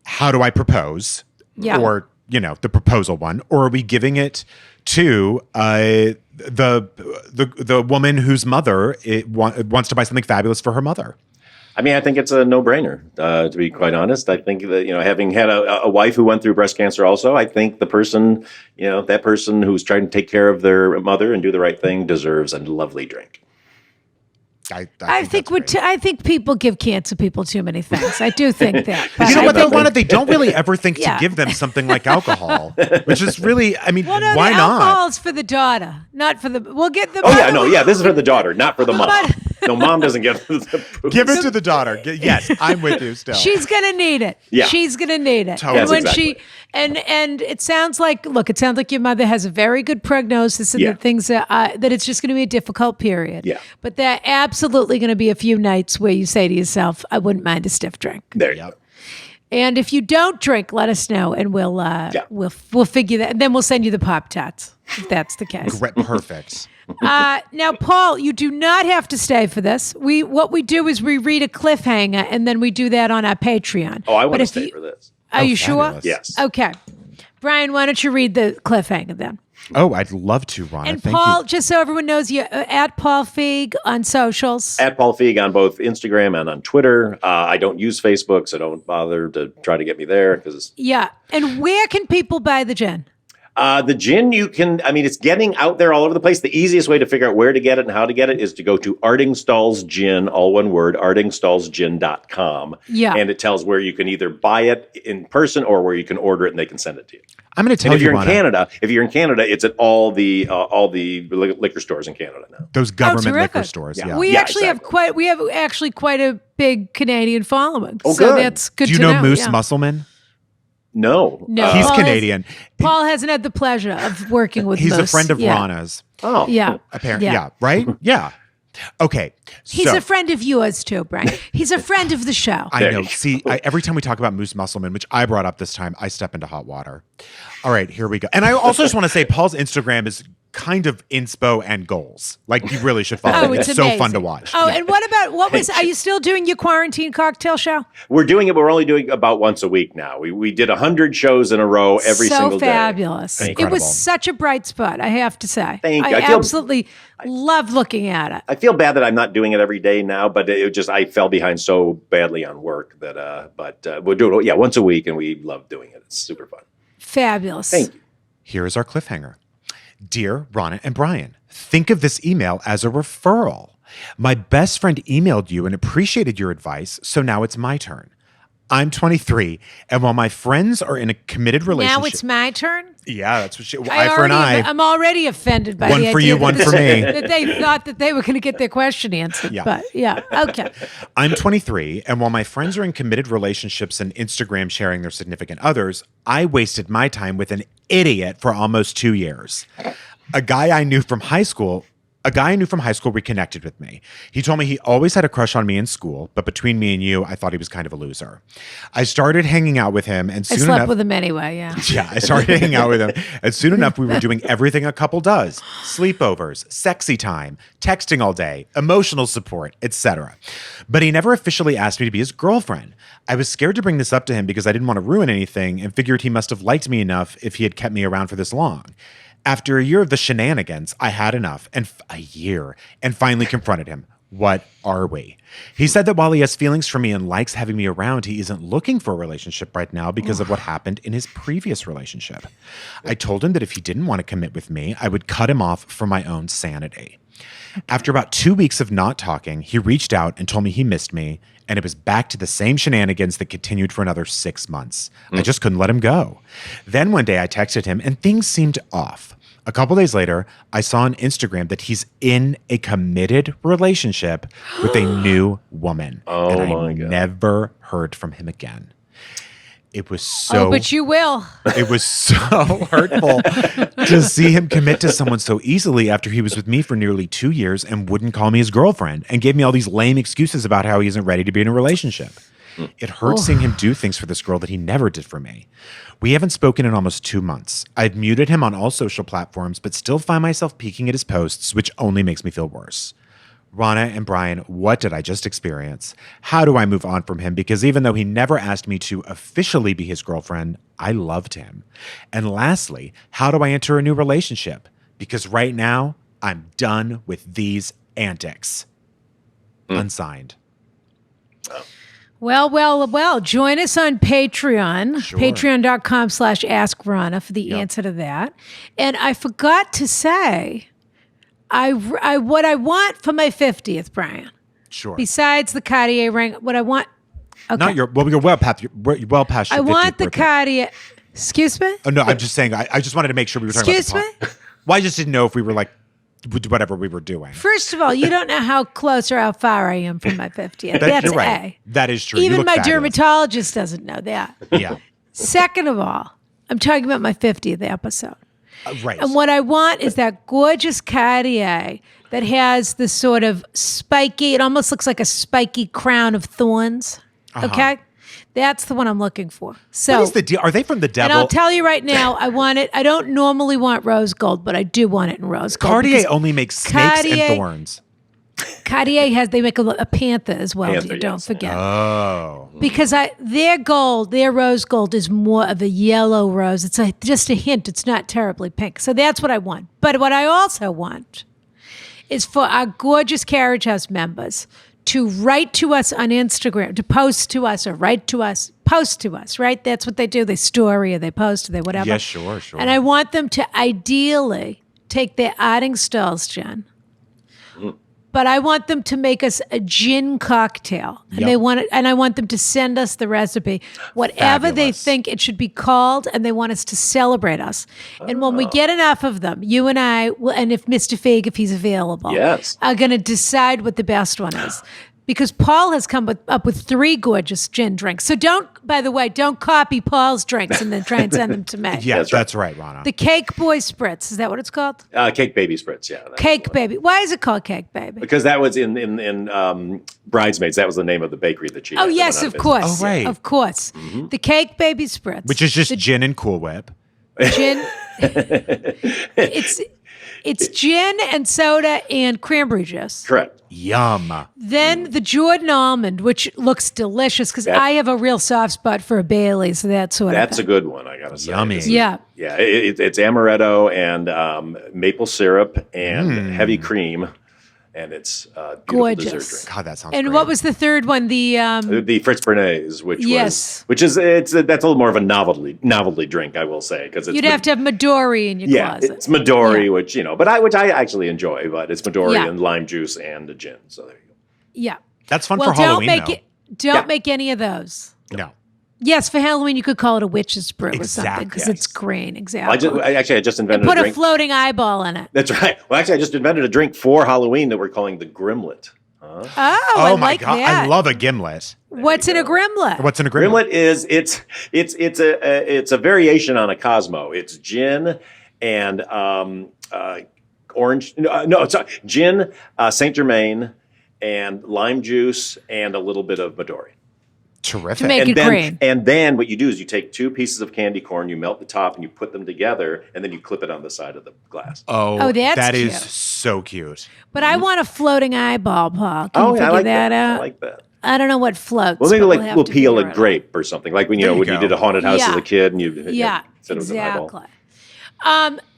how do I propose? Yeah. Or the proposal one, or are we giving it to the woman whose mother wants to buy something fabulous for her mother? I mean, I think it's a no-brainer. To be quite honest, I think that having had a wife who went through breast cancer, also, I think the person, that person who's trying to take care of their mother and do the right thing deserves a lovely drink. I think people give cancer people too many things. I do think that. But You know I what think- they wanted? They don't really ever think Yeah. to give them something like alcohol, which is really, Well, no, why the not? alcohol's for the daughter, not for the. We'll get the. Oh yeah, no, yeah. This is for the daughter, not for the mom. But- No, mom doesn't get the booze. Give it to the daughter. Yes, I'm with you still. She's gonna need it. Yeah. She's gonna need it. Totally. And when Yes, she and it sounds like your mother has a very good prognosis and Yeah. that things that it's just gonna be a difficult period. Yeah. But there are absolutely gonna be a few nights where you say to yourself, I wouldn't mind a stiff drink. There you go. And if you don't drink, let us know and we'll figure that and then we'll send you the Pop-Tarts if that's the case. Perfect. Now, Paul, you do not have to stay for this. What we do is we read a cliffhanger, and then we do that on our Patreon. Oh, I want But to if stay you- for this. Are you sure? fabulous. Yes. Okay. Brian, why don't you read the cliffhanger then? Oh, I'd love to, Rana. And Thank Paul, you. just so everyone knows, you're at Paul Feig on socials. At Paul Feig on both Instagram and on Twitter. I don't use Facebook, so don't bother to try to get me there because Yeah. And where can people buy the gin? the gin it's getting out there all over the place. The easiest way to figure out where to get it and how to get it is to go to Artingstall's Gin, all one word, artingstallsgin.com. Yeah. And it tells where you can either buy it in person or where you can order it and they can send it to you. I'm going to tell And if you, you're in Rana, Canada, it's at all the liquor stores in Canada now. those government liquor terrific. stores. Yeah. Yeah. We Yeah, actually exactly. we have actually quite a big Canadian following. Oh, so good. that's good Do you to know Moose yeah. Musselman? No. No. He's Paul has- Canadian. Paul hasn't had the pleasure of working with He's a Moose. friend of yeah. Rana's. Oh. Yeah. Apparently, yeah. Right? Yeah. Okay. He's so, a friend of yours too, Brian. He's a friend of the show. I There know. you go. See, every time we talk about Moose Musselman, which I brought up this time, I step into hot water. All right, here we go. And I also just want to say Paul's Instagram is kind of inspo and goals. Like, you really should follow it. It's so amazing. fun to watch. Oh, and are you still doing your quarantine cocktail show? We're doing it. We're only doing about once a week now. We did 100 shows in a row every single day. So fabulous. It was such a bright spot, I have to say. Thank you. I absolutely love looking at it. I feel bad that I'm not doing it every day now, but I fell behind so badly on work that, but we'll do it, once a week, and we love doing it. It's super fun. Fabulous. Thank you. Here is our cliffhanger. Dear Ronna and Brian, think of this email as a referral. My best friend emailed you and appreciated your advice, so now it's my turn. I'm 23, and while my friends are in a committed relationship... Now it's my turn? Yeah, that's what she... Eye for an eye. I'm already offended by one the for idea you, one for me. that they thought that they were going to get their question answered. Yeah. But okay. I'm 23, and while my friends are in committed relationships and Instagram sharing their significant others, I wasted my time with an idiot for almost 2 years. A guy I knew from high school reconnected with me. He told me he always had a crush on me in school, but between me and you, I thought he was kind of a loser. I started hanging out with him, and soon enough... I slept with him anyway, yeah. Yeah, I started hanging out with him, and soon enough, we were doing everything a couple does. Sleepovers, sexy time, texting all day, emotional support, etc. But he never officially asked me to be his girlfriend. I was scared to bring this up to him because I didn't want to ruin anything and figured he must have liked me enough if he had kept me around for this long. After a year of the shenanigans, I had enough, and finally confronted him. What are we? He said that while he has feelings for me and likes having me around, he isn't looking for a relationship right now because of what happened in his previous relationship. I told him that if he didn't want to commit with me, I would cut him off for my own sanity. After about 2 weeks of not talking, he reached out and told me he missed me, and it was back to the same shenanigans that continued for another 6 months. I just couldn't let him go. Then one day I texted him, and things seemed off. A couple days later, I saw on Instagram that he's in a committed relationship with a new woman. And I never heard from him again. It was so... Oh, but you will. It was so hurtful to see him commit to someone so easily after he was with me for nearly 2 years and wouldn't call me his girlfriend and gave me all these lame excuses about how he isn't ready to be in a relationship. It hurts seeing him do things for this girl that he never did for me. We haven't spoken in almost 2 months. I've muted him on all social platforms, but still find myself peeking at his posts, which only makes me feel worse. Ronna and Brian, what did I just experience? How do I move on from him? Because even though he never asked me to officially be his girlfriend, I loved him. And lastly, how do I enter a new relationship? Because right now, I'm done with these antics. Unsigned. Well. Join us on Patreon, Sure. patreon.com/AskRonna for the answer to that. And I forgot to say, what I want for my 50th, Brian, Sure. besides the Cartier ring, what I want... Okay. You're well past your I 50th want the birthday. Cartier... Excuse me? Oh, no, I'm just saying, I just wanted to make sure we were talking Excuse about the Well, I just didn't know if we were like, whatever we were doing. First of all, you don't know how close or how far I am from my 50th. That's you're right. A. That is true. You Even look my fabulous. dermatologist doesn't know that. Yeah. Second of all, I'm talking about my 50th episode. Right. And what I want is that gorgeous Cartier that has this sort of spiky, it almost looks like a spiky crown of thorns. Okay? That's the one I'm looking for. So, what is the deal? Are they from the devil? and I'll tell you right now, I want it. I don't normally want rose gold, but I do want it in rose gold. Cartier because only makes snakes and thorns. Cartier they make a panther as well. Panther, Don't yes. forget. Oh. Because their rose gold is more of a yellow rose. It's just a hint. It's not terribly pink. So that's what I want. But what I also want is for our gorgeous Carriage House members to write to us on Instagram, to post to us or write to us, post to us, right? That's what they do. They story or they post or they whatever. Yeah, sure. And I want them to ideally take their Ardingstall's gin, but I want them to make us a gin cocktail. And Yep. I want them to send us the recipe, whatever they Fabulous. think it should be called, and they want us to celebrate us. And when we get enough of them, you and I, and if Mr. Feig, if he's available, Yes. are going to decide what the best one is. Because Paul has come up with 3 gorgeous gin drinks. So don't copy Paul's drinks and then try and send them to me. Yeah, That's that's right, Ronna. The Cake Boy Spritz, is that what it's called? Cake Baby Spritz, yeah. That's Cake the one. Baby. Why is it called Cake Baby? Because that was in Bridesmaids. That was the name of the bakery that she Oh, had that yes, went out of course. Oh, right. Of course. The Cake Baby Spritz. Which is just gin and Cool Whip. gin. It's gin and soda and cranberry juice. Correct. Yum. Then the Jordan almond, which looks delicious because I have a real soft spot for a Bailey's. So that's what That's a good one, I gotta say. Yummy. Yeah. Yeah, it's amaretto and maple syrup and heavy cream, and it's a beautiful Gorgeous. dessert drink. God, that sounds And great. what was the third one? The Fritz Bernays, Yes. that's a little more of a novelty drink, I will say, because You'd have to have Midori in your closet. it's Midori, Yeah. which I actually enjoy, but it's Midori Yeah. and lime juice and a gin. So there you go. Yeah. That's fun Well, for Halloween, though. Don't make any of those. No. Yes, for Halloween you could call it a witch's brew or something Exactly. because Yes. it's green. Exactly. I just invented Put a a drink. floating eyeball in it. That's right. Well, actually, I just invented a drink for Halloween that we're calling the Grimlet. Oh, I my like God. that. I love a gimlet. What's in a grimlet? What's in a gimlet? Grimlet is it's a variation on a Cosmo. It's gin and orange. No, sorry, gin, Saint Germain, and lime juice, and a little bit of Midori. Terrific. To make it green. And then what you do is you take 2 pieces of candy corn, you melt the top, and you put them together, and then you clip it on the side of the glass. Oh, that's that is cute. so cute. But I want a floating eyeball, Paul. Can you I figure like that out? I like that. I don't know what floats. Well, maybe but like have we'll to peel figure a it grape or something. Like when There you when you go. did a haunted house Yeah. as a kid, and you Yeah, said it was an eyeball. exactly.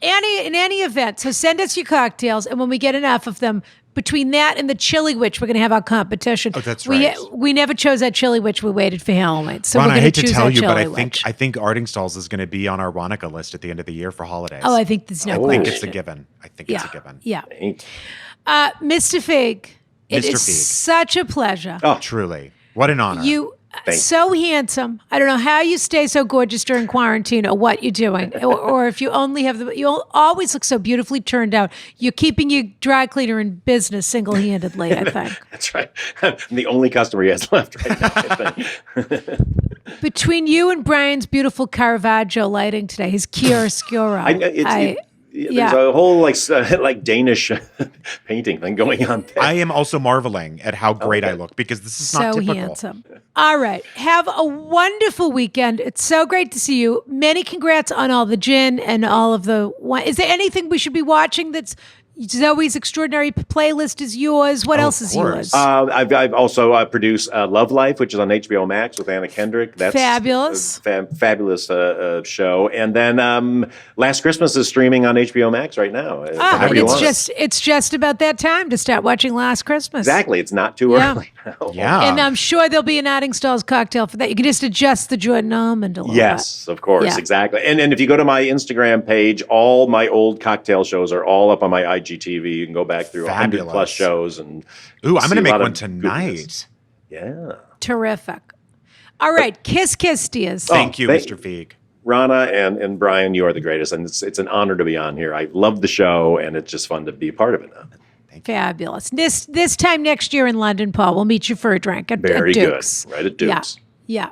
In any event, so send us your cocktails, and when we get enough of them, between that and the Chili Witch, we're going to have our competition. Oh, that's we, right. We never chose that Chili Witch. We waited for Halloween, so Ron, we're I going hate to to choose tell our you, but Chili I Witch. think Ardingstall's is going to be on our Ronica list at the end of the year for holidays. Oh, I think there's no I question. think it's a given. I think it's a given. Yeah. Ain't- Mr. Feig, it Mr. is Feig. such a pleasure. Oh, Truly. What an honor. You Thank so handsome. I don't know how you stay so gorgeous during quarantine or what you're doing, or if you only have you always look so beautifully turned out. You're keeping your dry cleaner in business single-handedly, I think. that's right. I'm the only customer he has left right now. I think. Between you and Brian's beautiful Caravaggio lighting today, his chiaroscuro. There's a whole like Danish painting thing going on there. I am also marveling at how great I look because this is not so typical. handsome. All right. Have a wonderful weekend. It's so great to see you. Many congrats on all the gin and all of the wine. Is there anything we should be watching that's Zoe's extraordinary playlist is yours? What else is yours? I've also produced Love Life, which is on HBO Max with Anna Kendrick. That's Fabulous. a fabulous show. And then Last Christmas is streaming on HBO Max right now. And it's just about that time to start watching Last Christmas. Exactly. It's not too Yeah. early now. Yeah. And I'm sure there'll be an Ardingstall's cocktail for that. You can just adjust the Jordan almond a little Yes, of course, Yeah. exactly. And if you go to my Instagram page, all my old cocktail shows are all up on my IGTV. You can go back through 100 Fabulous. plus shows and Ooh, I'm see going to a make lot one of tonight. goodness. Yeah. bit. Terrific. All right. Kiss, dears. Thank you, thank- Mr. Feig. Rana and Brian, you are the greatest, and it's an honor to be on here. I love the show, and it's just fun to be a part of it now. Fabulous. This time next year in London, Paul, we'll meet you for a drink at Very good. Duke's. Right at Duke's. Yeah.